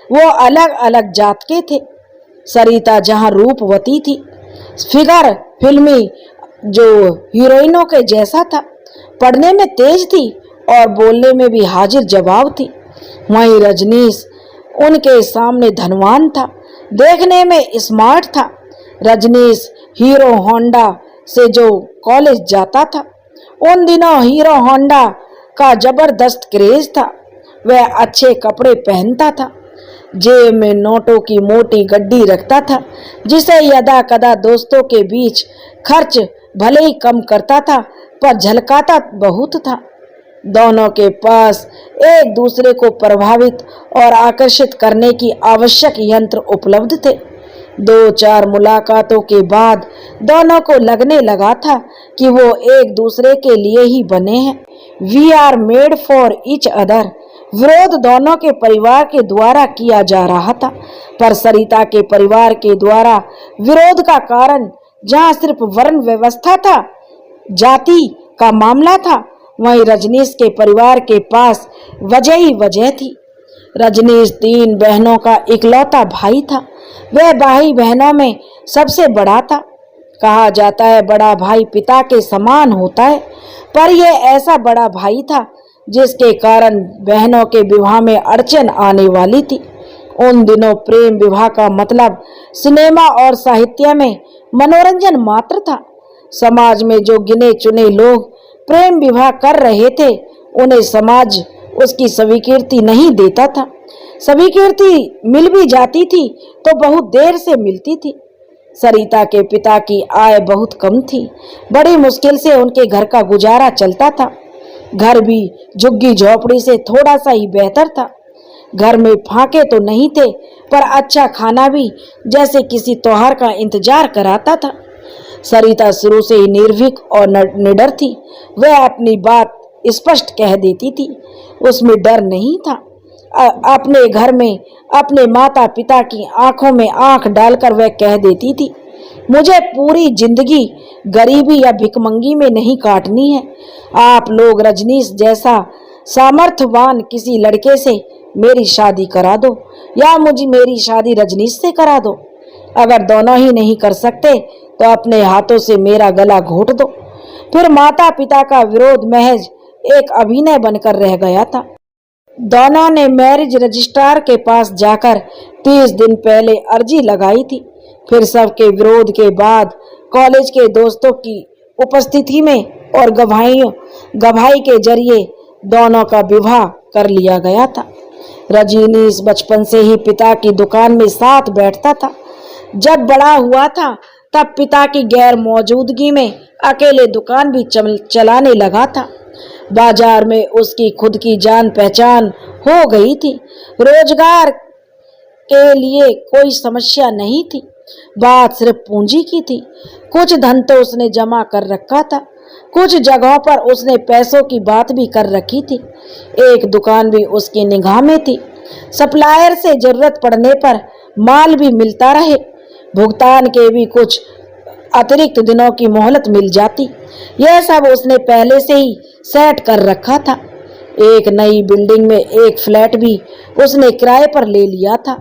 [SPEAKER 2] वो अलग अलग जात के थे। सरिता जहां रूपवती थी, फिगर फिल्मी जो हीरोइनों के जैसा था, पढ़ने में तेज थी और बोलने में भी हाजिर जवाब थी, वहीं रजनीश उनके सामने धनवान था, देखने में स्मार्ट था। रजनीश हीरो होंडा से जो कॉलेज जाता था, उन दिनों हीरो होंडा का जबरदस्त क्रेज था। वह अच्छे कपड़े पहनता था, जेब में नोटों की मोटी गड्डी रखता था, जिसे यदा कदा दोस्तों के बीच खर्च भले ही कम करता था पर झलकाता बहुत था। दोनों के पास एक दूसरे को प्रभावित और आकर्षित करने की आवश्यक यंत्र उपलब्ध थे। 2-4 मुलाकातों के बाद दोनों को लगने लगा था कि वो एक दूसरे के लिए ही बने हैं। We are made for each other. विरोध दोनों के परिवार के द्वारा किया जा रहा था, पर सरिता के परिवार के द्वारा विरोध का कारण जहां सिर्फ वर्ण व्यवस्था था, जाति का मामला था, वहीं रजनीश के परिवार के पास वजह ही वजह थी। रजनीश 3 बहनों का इकलौता भाई था। वह भाई बहनों में सबसे बड़ा था। कहा जाता है बड़ा भाई पिता के समान होता है, पर यह ऐसा बड़ा भाई था जिसके कारण बहनों के विवाह में अड़चन आने वाली थी। उन दिनों प्रेम विवाह का मतलब सिनेमा और साहित्य में मनोरंजन मात्र था। समाज में जो गिने चुने लोग प्रेम विवाह कर रहे थे, उन्हें समाज उसकी स्वीकृति नहीं देता था। स्वीकृति मिल भी जाती थी तो बहुत देर से मिलती थी। सरिता के पिता की आय बहुत कम थी। बड़ी मुश्किल से उनके घर का गुजारा चलता था। घर भी झुग्गी झोपड़ी से थोड़ा सा ही बेहतर था। घर में फाके तो नहीं थे, पर अच्छा खाना भी जैसे किसी त्योहार का इंतजार कराता था। सरिता शुरू से ही निर्भीक और निडर थी। वह अपनी बात स्पष्ट कह देती थी, उसमें डर नहीं था। अपने घर में अपने माता पिता की आंखों में आंख डालकर वह कह देती थी, मुझे पूरी जिंदगी गरीबी या भिखमंगी में नहीं काटनी है। आप लोग रजनीश जैसा सामर्थ्यवान किसी लड़के से मेरी शादी करा दो या मुझे मेरी शादी रजनीश से करा दो। अगर दोनों ही नहीं कर सकते तो अपने हाथों से मेरा गला घोट दो। फिर माता पिता का विरोध महज एक अभिनय बनकर रह गया था। दोनों ने मैरिज रजिस्ट्रार के पास जाकर 30 दिन पहले अर्जी लगाई थी। फिर सबके विरोध के बाद कॉलेज के दोस्तों की उपस्थिति में और गवाही के जरिए दोनों का विवाह कर लिया गया था। रजनीश बचपन से ही पिता की दुकान में साथ बैठता था। जब बड़ा हुआ था तब पिता की गैर मौजूदगी में अकेले दुकान भी चलाने लगा था। बाजार में उसकी खुद की जान पहचान हो गई थी। रोजगार के लिए कोई समस्या नहीं थी, बात सिर्फ पूंजी की थी। कुछ धन तो उसने जमा कर रखा था, कुछ जगहों पर उसने पैसों की बात भी कर रखी थी। एक दुकान भी उसकी निगाह में थी। सप्लायर से जरूरत पड़ने पर माल भी मिलता रहे, भुगतान के भी कुछ अतिरिक्त दिनों की मोहलत मिल जाती। यह सब उसने पहले से ही सेट कर रखा था। एक नई बिल्डिंग में एक फ्लैट भी उसने किराए पर ले लिया था,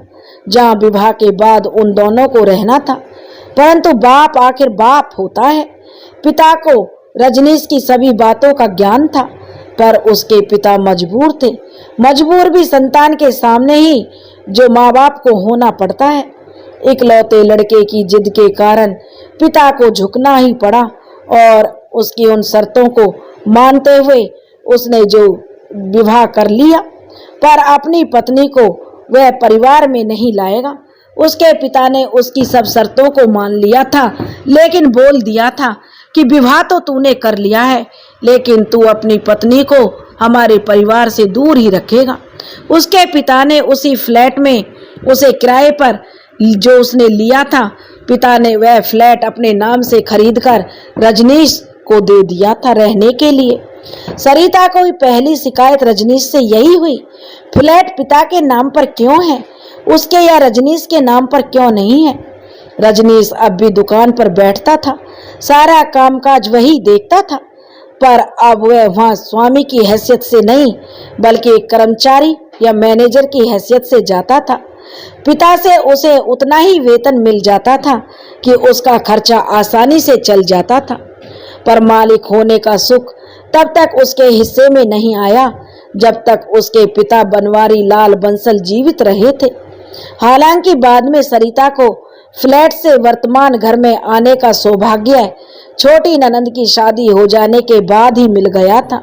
[SPEAKER 2] जहां विवाह के बाद उन दोनों को रहना था। परंतु बाप आखिर बाप होता है। पिता को रजनीश की सभी बातों का ज्ञान था, पर उसके पिता मजबूर थे। मजबूर भी संतान के सामने ही जो माँ बाप को होना पड़ता है। इकलौते लड़के की जिद के कारण पिता को झुकना ही पड़ा और उसकी उन शर्तों को मानते हुए उसने जो विवाह कर लिया। पर अपनी पत्नी को वह परिवार में नहीं लाएगा। उसके पिता ने उसकी सब शर्तों को मान लिया था, लेकिन बोल दिया था कि विवाह तो तूने कर लिया है, लेकिन तू अपनी पत्नी को हमारे परिवार से दूर ही रखेगा। उसके पिता ने उसी फ्लैट में उसे किराए पर जो उसने लिया था, पिता ने वह फ्लैट अपने नाम से खरीदकर रजनीश को दे दिया था रहने के लिए। सरिता को पहली शिकायत रजनीश से यही हुई, फ्लैट पिता के नाम पर क्यों है, उसके या रजनीश के नाम पर क्यों नहीं है। रजनीश अब भी दुकान पर बैठता था, सारा कामकाज वही देखता था, पर अब वह वहां स्वामी की हैसियत से नहीं बल्कि एक कर्मचारी या मैनेजर की हैसियत से जाता था। पिता से उसे उतना ही वेतन मिल जाता था कि उसका खर्चा आसानी से चल जाता था, पर मालिक होने का सुख तब तक उसके हिस्से में नहीं आया जब तक उसके पिता बनवारी लाल बंसल जीवित रहे थे। हालांकि बाद में सरिता को फ्लैट से वर्तमान घर में आने का सौभाग्य छोटी ननंद की शादी हो जाने के बाद ही मिल गया था।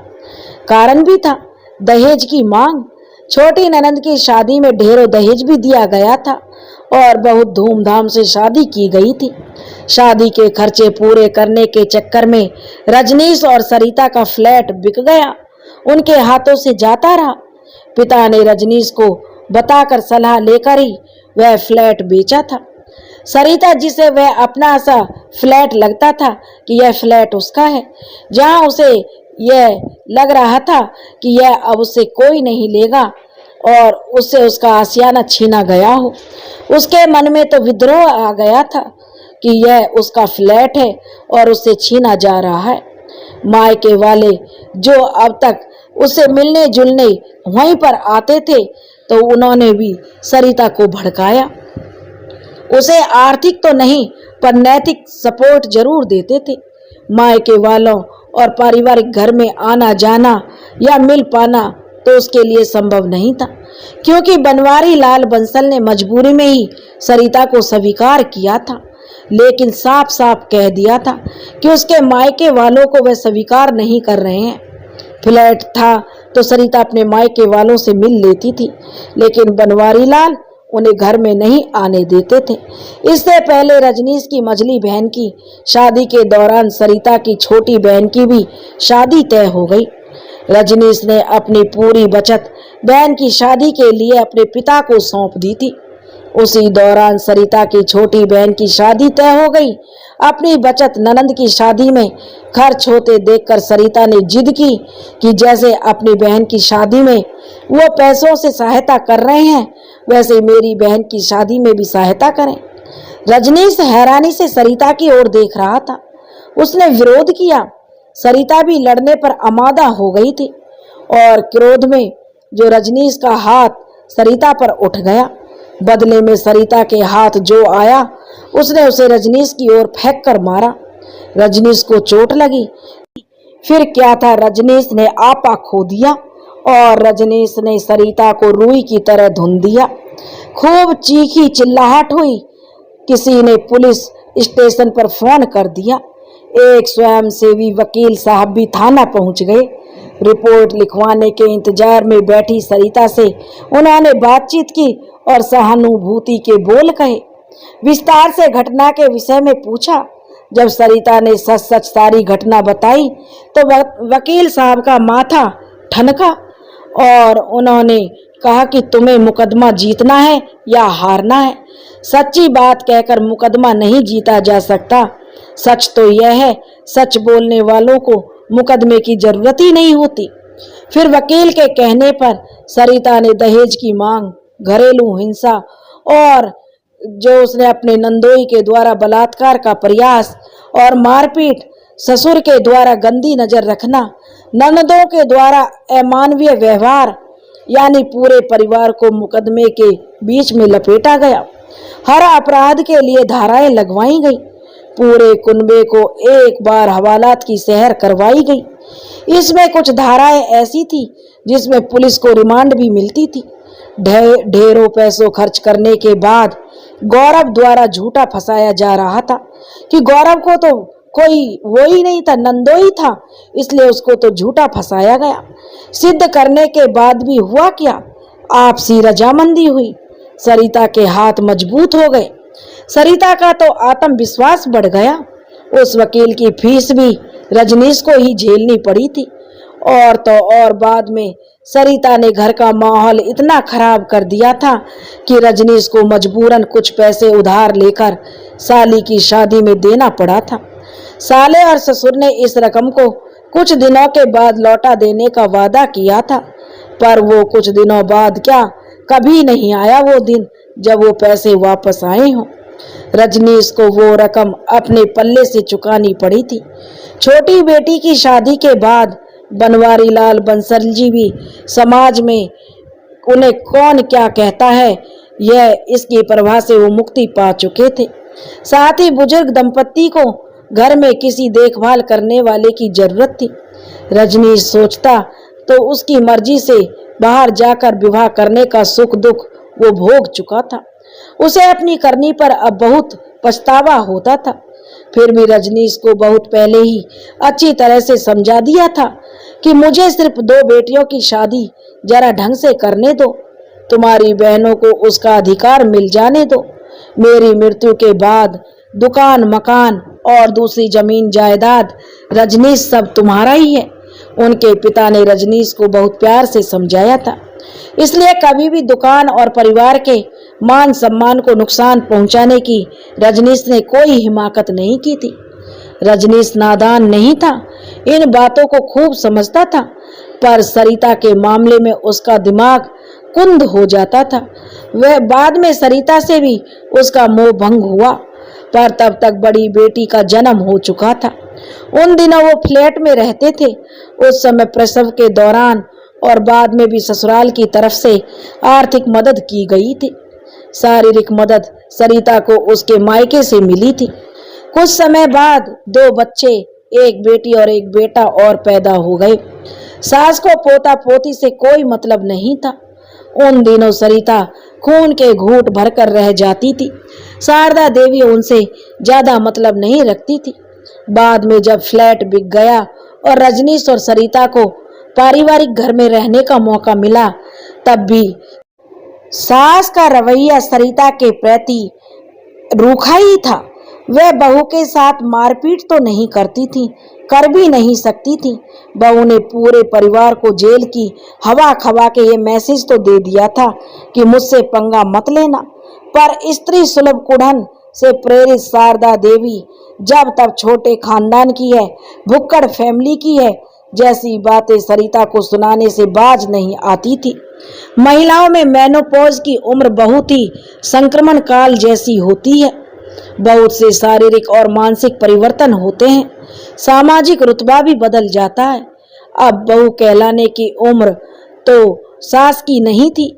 [SPEAKER 2] कारण भी था दहेज की मांग। छोटी ननंद की शादी में ढेरों दहेज भी दिया गया था और बहुत धूमधाम से शादी की गई थी। शादी के खर्चे पूरे करने के चक्कर में रजनीश और सरिता का फ्लैट बिक गया, उनके हाथों से जाता रहा। पिता ने रजनीश को बताकर सलाह लेकर ही वह फ्लैट बेचा था। सरिता, जिसे वह अपना सा फ्लैट लगता था कि यह फ्लैट उसका है, जहां उसे यह लग रहा था कि यह अब उससे कोई नहीं लेगा और उससे उसका आशियाना छीना गया हो, उसके मन में तो विद्रोह आ गया था कि यह उसका फ्लैट है और उससे छीना जा रहा है। मायके वाले जो अब तक उससे मिलने जुलने वहीं पर आते थे, तो उन्होंने भी सरिता को भड़काया। उसे आर्थिक तो नहीं पर नैतिक सपोर्ट जरूर देते थे। मायके वालों और पारिवारिक घर में आना जाना या मिल पाना तो उसके लिए संभव नहीं था, क्योंकि बनवारी लाल बंसल ने मजबूरी में ही सरिता को स्वीकार किया था, लेकिन साफ साफ कह दिया था कि उसके मायके वालों को वह स्वीकार नहीं कर रहे हैं। फ्लैट था तो सरिता अपने मायके वालों से मिल लेती थी, लेकिन बनवारी लाल उन्हें घर में नहीं आने देते थे। इससे पहले रजनीश की मझली बहन की शादी के दौरान सरिता की छोटी बहन की भी शादी तय हो गई। रजनीश ने अपनी पूरी बचत बहन की शादी के लिए अपने पिता को सौंप दी थी। उसी दौरान सरिता की छोटी बहन की शादी तय हो गई। अपनी बचत ननंद की शादी में खर्च होते देखकर सरिता ने जिद की कि जैसे अपनी बहन की शादी में वो पैसों से सहायता कर रहे हैं, वैसे मेरी बहन की शादी में भी सहायता करें। रजनीश हैरानी से सरिता की ओर देख रहा था। उसने विरोध किया। सरिता भी लड़ने पर आमादा हो गई थी और क्रोध में जो रजनीश का हाथ सरिता पर उठ गया। बदले में सरिता के हाथ जो आया उसने उसे रजनीश की ओर फेंक कर मारा। रजनीश को चोट लगी। फिर क्या था, रजनीश ने आपा खो दिया और रजनीश ने सरिता को रुई की तरह धुन दिया। खूब चीखी चिल्लाहट हुई। किसी ने पुलिस स्टेशन पर फोन कर दिया। एक स्वयंसेवी वकील साहब भी थाना पहुंच गए। रिपोर्ट लिखवाने के इंतजार में बैठी सरिता से उन्होंने बातचीत की और सहानुभूति के बोल कहे। विस्तार से घटना के विषय में पूछा। जब सरिता ने सच सच सारी घटना बताई तो वकील साहब का माथा ठनका और उन्होंने कहा कि तुम्हें मुकदमा जीतना है या हारना है। सच्ची बात कहकर मुकदमा नहीं जीता जा सकता। सच तो यह है, सच बोलने वालों को मुकदमे की जरूरत ही नहीं होती। फिर वकील के कहने पर सरिता ने दहेज की मांग, घरेलू हिंसा और जो उसने अपने नंदोई के द्वारा बलात्कार का प्रयास और मारपीट, ससुर के द्वारा गंदी नजर रखना, ननदों के द्वारा अमानवीय व्यवहार, यानी पूरे परिवार को मुकदमे के बीच में लपेटा गया। हर अपराध के लिए धाराएं लगवाई गई। पूरे कुनबे को एक बार हवालात की सहर करवाई गई। इसमें कुछ धाराएं ऐसी थी जिसमें पुलिस को रिमांड भी मिलती थी। ढेरों पैसों खर्च करने के बाद गौरव द्वारा झूठा फंसाया जा रहा था कि गौरव को तो कोई वो ही नहीं था, नंदोई था, इसलिए उसको तो झूठा फंसाया गया। सिद्ध करने के बाद भी हुआ क्या? आपसी रजामंदी हुई। सरिता के हाथ मजबूत हो गए। सरिता का तो आत्मविश्वास बढ़ गया। उस वकील की फीस भी रजनीश को ही झेलनी पड़ी थी। और तो और बाद में सरिता ने घर का माहौल इतना खराब कर दिया था कि रजनीश को मजबूरन कुछ पैसे उधार लेकर साली की शादी में देना पड़ा था। साले और ससुर ने इस रकम को कुछ दिनों के बाद लौटा देने का वादा किया था, पर वो कुछ दिनों बाद क्या, कभी नहीं आया वो दिन जब वो पैसे वापस आए हों। रजनीश को वो रकम अपने पल्ले से चुकानी पड़ी थी। छोटी बेटी की शादी के बाद बनवारी लाल बंसल जी भी समाज में उन्हें कौन क्या कहता है, यह इसकी प्रवाह से वो मुक्ति पा चुके थे। साथ ही बुजुर्ग दंपत्ति को घर में किसी देखभाल करने वाले की जरूरत थी। रजनीश सोचता तो उसकी मर्जी से बाहर जाकर विवाह करने का सुख दुख वो भोग चुका था। उसे अपनी करनी पर अब बहुत पछतावा होता था। फिर भी रजनीश को बहुत पहले ही अच्छी तरह से समझा दिया था कि मुझे सिर्फ 2 बेटियों की शादी जरा ढंग से करने दो, तुम्हारी बहनों को उसका अधिकार मिल जाने दो। मेरी मृत्यु के बाद दुकान मकान और दूसरी जमीन जायदाद रजनीश सब तुम्हारा ही है। उनके पिता ने रजनीश को बहुत प्यार से समझाया था, इसलिए कभी भी दुकान और परिवार के मान सम्मान को नुकसान पहुंचाने की रजनीश ने कोई हिमाकत नहीं की थी। रजनीश नादान नहीं था, इन बातों को खूब समझता था, पर सरिता के मामले में उसका दिमाग कुंद हो जाता था। वह बाद में सरिता से भी उसका मोह भंग हुआ, पर तब तक बड़ी बेटी का जन्म हो चुका था। उन दिनों वो फ्लैट में रहते थे। उस समय प्रसव के दौरान और बाद में भी ससुराल की तरफ से आर्थिक मदद की गई थी। शारीरिक मदद सरिता को उसके मायके से मिली थी। कुछ समय बाद 2 बच्चे, एक बेटी और एक बेटा और पैदा हो गए। सास को पोता पोती से कोई मतलब नहीं था। उन दिनों सरिता खून के घूंट भरकर रह जाती थी। शारदा देवी उनसे ज्यादा मतलब नहीं रखती थी। बाद में जब फ्लैट बिक गया और रजनीश और सरिता को पारिवारिक घर में रहने का मौका मिला, तब भी सास का रवैया सरिता के प्रति रूखा ही था। वह बहू के साथ मारपीट तो नहीं करती थी, कर भी नहीं सकती थी। बहू ने पूरे परिवार को जेल की हवा खवा के ये मैसेज तो दे दिया था कि मुझसे पंगा मत लेना, पर स्त्री सुलभ कुढ़न से प्रेरित शारदा देवी जब तब छोटे खानदान की है, भुक्कड़ फैमिली की है जैसी बातें सरिता को सुनाने से बाज नहीं आती थी। महिलाओं में मेनोपॉज की उम्र बहुत ही संक्रमण काल जैसी होती है। बहुत से शारीरिक और मानसिक परिवर्तन होते हैं। सामाजिक रुतबा भी बदल जाता है। अब बहू कहलाने की उम्र तो सास की नहीं थी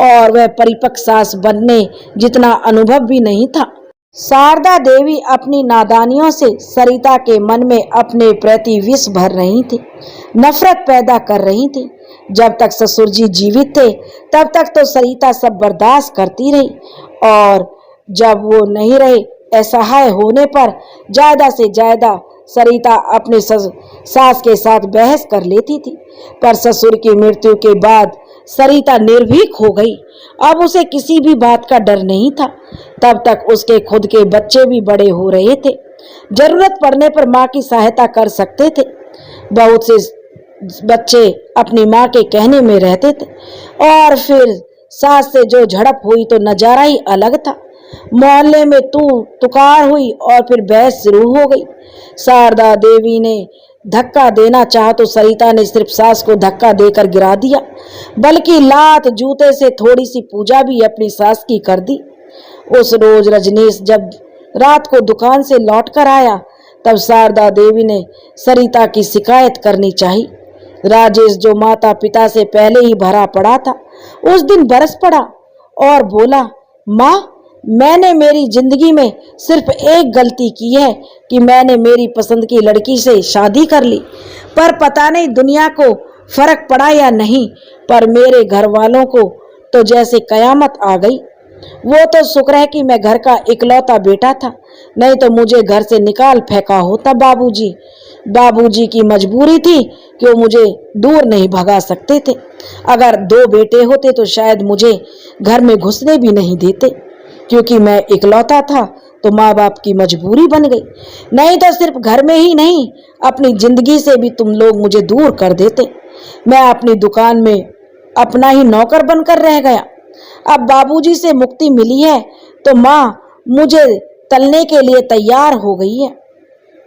[SPEAKER 2] और वह परिपक्व सास बनने जितना अनुभव भी नहीं था। शारदा देवी अपनी नादानियों से सरिता के मन में अपने प्रति विष भर रही थी, नफरत पैदा कर रही थी। जब तक ससुर जी जीवित थे तब तक तो सरिता सब बर्दाश्त करती रही, और जब वो नहीं रहे असहाय होने पर ज्यादा से ज्यादा सरिता अपने सास के साथ बहस कर लेती थी। पर ससुर की मृत्यु के बाद सरिता निर्भीक हो गई। अब उसे किसी भी बात का डर नहीं था। तब तक उसके खुद के बच्चे भी बड़े हो रहे थे, जरूरत पड़ने पर माँ की सहायता कर सकते थे। बहुत से बच्चे अपनी माँ के कहने में रहते थे, और फिर सास से जो झड़प हुई तो नजारा ही अलग था। मोहल्ले में तू तुकार हुई और फिर बहस शुरू हो गई। शारदा देवी ने धक्का देना चाहा तो सरिता ने सिर्फ सास को धक्का देकर गिरा दिया, बल्कि लात जूते से थोड़ी सी पूजा भी अपनी सास की कर दी। उस रोज रजनीश जब रात को दुकान से लौट कर आया तब शारदा देवी ने सरिता की शिकायत करनी चाहिए। राजेश, जो माता पिता से पहले ही भरा पड़ा था, उस दिन बरस पड़ा और बोला, माँ, मैंने मेरी जिंदगी में सिर्फ एक गलती की है कि मैंने मेरी पसंद की लड़की से शादी कर ली। पर पता नहीं दुनिया को फर्क पड़ा या नहीं, पर मेरे घर वालों को तो जैसे कयामत आ गई। वो तो शुक्र है कि मैं घर का इकलौता बेटा था, नहीं तो मुझे घर से निकाल फेंका होता बाबूजी की मजबूरी थी कि वो मुझे दूर नहीं भगा सकते थे। अगर 2 बेटे होते तो शायद मुझे घर में घुसने भी नहीं देते, क्योंकि मैं इकलौता था तो माँ बाप की मजबूरी बन गई। नहीं तो सिर्फ घर में ही नहीं, अपनी जिंदगी से भी तुम लोग मुझे दूर कर देते। मैं अपनी दुकान में अपना ही नौकर बनकर रह गया। अब बाबूजी से मुक्ति मिली है तो माँ मुझे तलने के लिए तैयार हो गई है।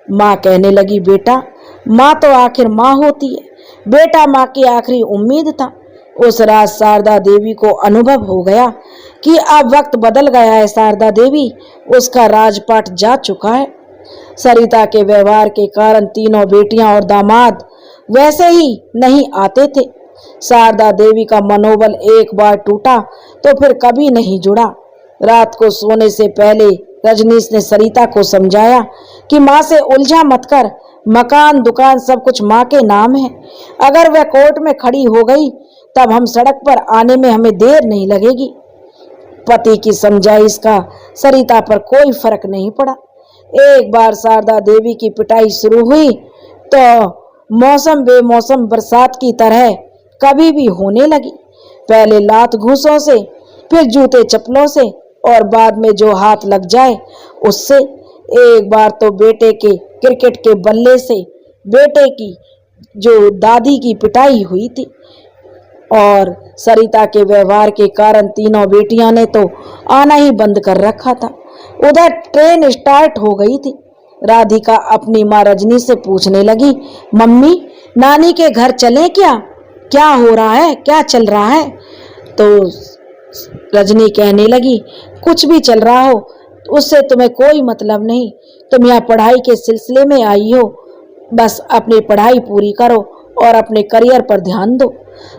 [SPEAKER 2] माँ कहने लगी, बेटा, माँ तो आखिर माँ होती है। बेटा माँ की आखिरी उम्मीद था। उस रात शारदा देवी को अनुभव हो गया कि अब वक्त बदल गया है। शारदा देवी, उसका राजपाट जा चुका है। सरिता के व्यवहार के कारण तीनों बेटियां और दामाद वैसे ही नहीं आते थे। शारदा देवी का मनोबल एक बार टूटा तो फिर कभी नहीं जुड़ा। रात को सोने से पहले रजनीश ने सरिता को समझाया कि माँ से उलझा मत कर, मकान दुकान सब कुछ माँ के नाम है। अगर वह कोर्ट में खड़ी हो गई तब हम सड़क पर आने में हमें देर नहीं लगेगी। पति की समझाइश का सरिता पर कोई फर्क नहीं पड़ा। एक बार शारदा देवी की पिटाई शुरू हुई तो मौसम बेमौसम बरसात की तरह कभी भी होने लगी। पहले लात घूंसों से, फिर जूते चप्पलों से, और बाद में जो हाथ लग जाए उससे। एक बार तो बेटे के क्रिकेट के बल्ले से बेटे की जो दादी की पिटाई हुई थी। और सरिता के व्यवहार के कारण तीनों बेटियां ने तो आना ही बंद कर रखा था। उधर ट्रेन स्टार्ट हो गई थी। राधिका अपनी माँ रजनी से पूछने लगी, मम्मी, नानी के घर चलें क्या? क्या हो रहा है, क्या चल रहा है? तो रजनी कहने लगी, कुछ भी चल रहा हो उससे तुम्हें कोई मतलब नहीं। तुम यहाँ पढ़ाई के सिलसिले में आई हो, बस अपनी पढ़ाई पूरी करो और अपने करियर पर ध्यान दो।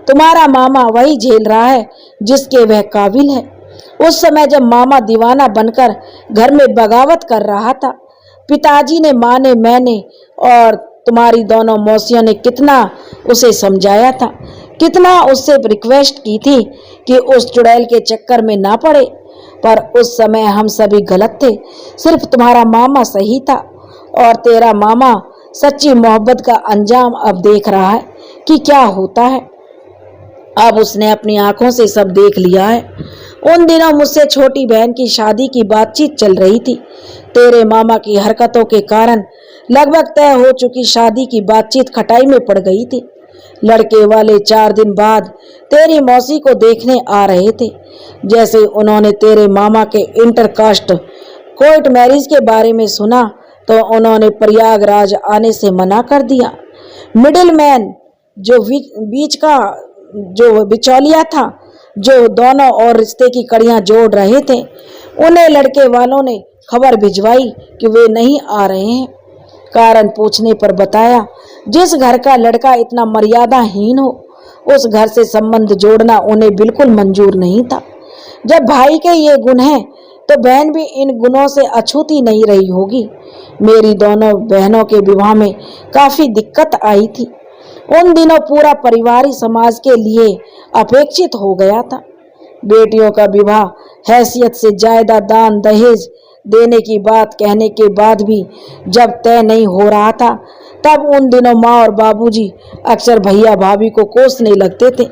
[SPEAKER 2] तुम्हारा मामा वही झेल रहा है जिसके वह काबिल है। उस समय जब मामा दीवाना बनकर घर में बगावत कर रहा था, पिताजी ने, माँ ने, मैंने और तुम्हारी दोनों मौसियों ने कितना उसे समझाया था, कितना उससे रिक्वेस्ट की थी कि उस चुड़ैल के चक्कर में ना पड़े। पर उस समय हम सभी गलत थे, सिर्फ तुम्हारा मामा सही था। और तेरा मामा सच्ची मोहब्बत का अंजाम अब देख रहा है कि क्या होता है। अब उसने अपनी आंखों से सब देख लिया है। उन दिनों मुझसे छोटी बहन की शादी की बातचीत चल रही थी। तेरे मामा की हरकतों के कारण लगभग तय हो चुकी शादी की बातचीत खटाई में पड़ गई थी। लड़के वाले 4 दिन बाद तेरी मौसी को देखने आ रहे थे। जैसे उन्होंने तेरे मामा के इंटरकास्ट कोर्ट मैरिज के बारे में सुना तो उन्होंने प्रयागराज आने से मना कर दिया। मिडिलमैन, जो बीच का जो बिचौलिया था, जो दोनों और रिश्ते की कड़ियां जोड़ रहे थे, उन्हें लड़के वालों ने खबर भिजवाई कि वे नहीं आ रहे हैं। कारण पूछने पर बताया, जिस घर का लड़का इतना मर्यादाहीन हो उस घर से संबंध जोड़ना उन्हें बिल्कुल मंजूर नहीं था। जब भाई के ये गुण हैं तो बहन भी इन गुणों से अछूती नहीं रही होगी। मेरी दोनों बहनों के विवाह में काफी दिक्कत आई थी। उन दिनों पूरा परिवार ही समाज के लिए अपेक्षित हो गया था। बेटियों का विवाह हैसियत से ज्यादा दान दहेज देने की बात कहने के बाद भी जब तय नहीं हो रहा था, तब उन दिनों माँ और बाबूजी अक्सर भैया भाभी को कोसने लगते थे।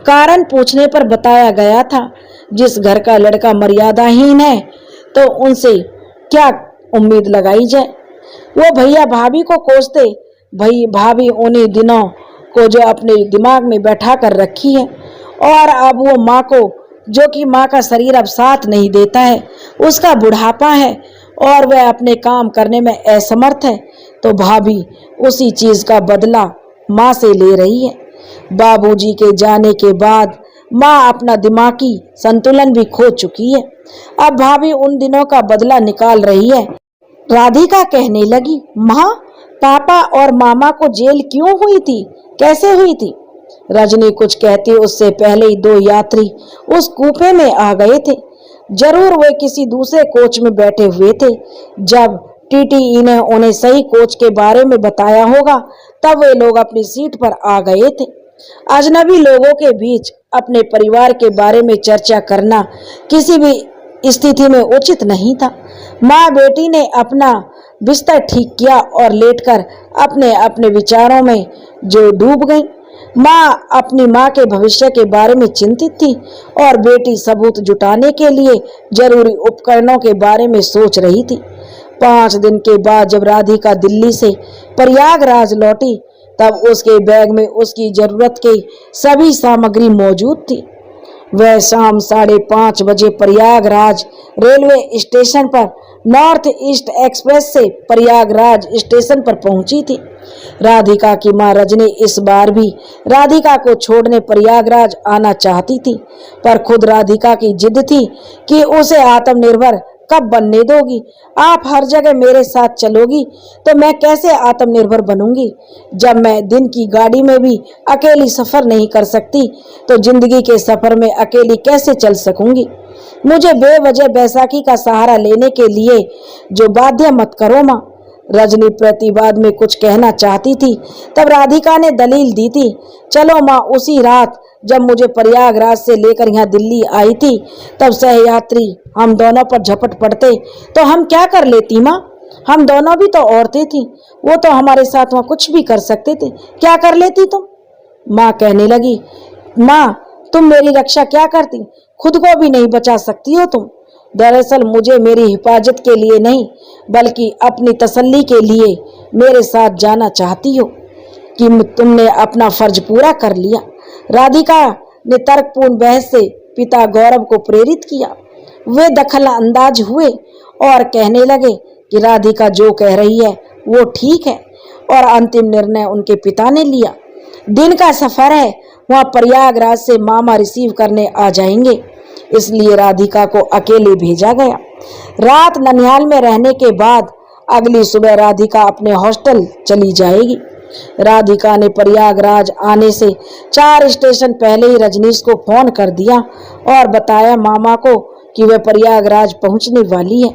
[SPEAKER 2] कारण पूछने पर बताया गया था, जिस घर का लड़का मर्यादाहीन है तो उनसे क्या उम्मीद लगाई जाए। वो भैया भाभी को कोसते, भाभी उन्हीं दिनों को जो अपने दिमाग में बैठा कर रखी है, और अब वो माँ को, जो कि माँ का शरीर अब साथ नहीं देता है, उसका बुढ़ापा है और वह अपने काम करने में असमर्थ है, तो भाभी उसी चीज का बदला माँ से ले रही है। बाबूजी के जाने के बाद माँ अपना दिमागी संतुलन भी खो चुकी है। अब भाभी उन दिनों का बदला निकाल रही है। राधिका कहने लगी, माँ, पापा और मामा को जेल क्यों हुई थी, कैसे हुई थी? रजनी कुछ कहती उससे पहले ही दो यात्री उस कूपे में आ गए थे। जरूर वे किसी दूसरे कोच में बैठे हुए थे। जब टीटीई ने उन्हें सही कोच के बारे में बताया होगा, तब वे लोग अपनी सीट पर आ गए थे। अजनबी लोगों के बीच अपने परिवार के बारे में चर्चा करना किसी भी स्थिति में उचित नहीं था। माँ बेटी ने अपना बिस्तर ठीक किया और लेटकर अपने अपने विचारों में जो डूब गई। माँ अपनी माँ के भविष्य के बारे में चिंतित थी और बेटी सबूत जुटाने के लिए जरूरी उपकरणों के बारे में सोच रही थी। 5 दिन के बाद जब राधिका दिल्ली से प्रयागराज लौटी, तब उसके बैग में उसकी जरूरत की सभी सामग्री मौजूद थी। वह शाम 5:30 बजे प्रयागराज रेलवे स्टेशन पर नॉर्थ ईस्ट एक्सप्रेस से प्रयागराज स्टेशन पर पहुंची थी। राधिका की मां रजनी इस बार भी राधिका को छोड़ने प्रयागराज आना चाहती थी, पर खुद राधिका की जिद थी कि उसे आत्मनिर्भर कब बनने दोगी? आप हर जगह मेरे साथ चलोगी तो मैं कैसे आत्मनिर्भर बनूंगी? जब मैं दिन की गाड़ी में भी अकेली सफर नहीं कर सकती, तो जिंदगी के सफर में अकेली कैसे चल सकूंगी? मुझे बेवजह बैसाखी का सहारा लेने के लिए जो बाध्य मत करो माँ। रजनी प्रतिवाद में कुछ कहना चाहती थी, तब राधिका ने दलील दी थी, चलो माँ, उसी रात जब मुझे प्रयागराज से लेकर यहाँ दिल्ली आई थी, तब सहयात्री हम दोनों पर झपट पड़ते तो हम क्या कर लेती माँ? हम दोनों भी तो औरतें थी, वो तो हमारे साथ वहाँ कुछ भी कर सकते थे, क्या कर लेती तुम? माँ कहने लगी, माँ, तुम मेरी रक्षा क्या करती? खुद को भी नहीं बचा सकती हो तुम। दरअसल मुझे मेरी हिफाजत के लिए नहीं, बल्कि अपनी तसल्ली के लिए मेरे साथ जाना चाहती हो कि तुमने अपना फर्ज पूरा कर लिया। राधिका ने तर्कपूर्ण बहस से पिता गौरव को प्रेरित किया। वे दखल अंदाज हुए और कहने लगे कि राधिका जो कह रही है वो ठीक है, और अंतिम निर्णय उनके पिता ने लिया। दिन का सफर है, वहाँ प्रयागराज से मामा रिसीव करने आ जाएंगे, इसलिए राधिका को अकेले भेजा गया। रात ननिहाल में रहने के बाद अगली सुबह राधिका अपने हॉस्टल चली जाएगी। राधिका ने प्रयागराज आने से 4 स्टेशन पहले ही रजनीश को फोन कर दिया और बताया मामा को कि वह प्रयागराज पहुंचने वाली है।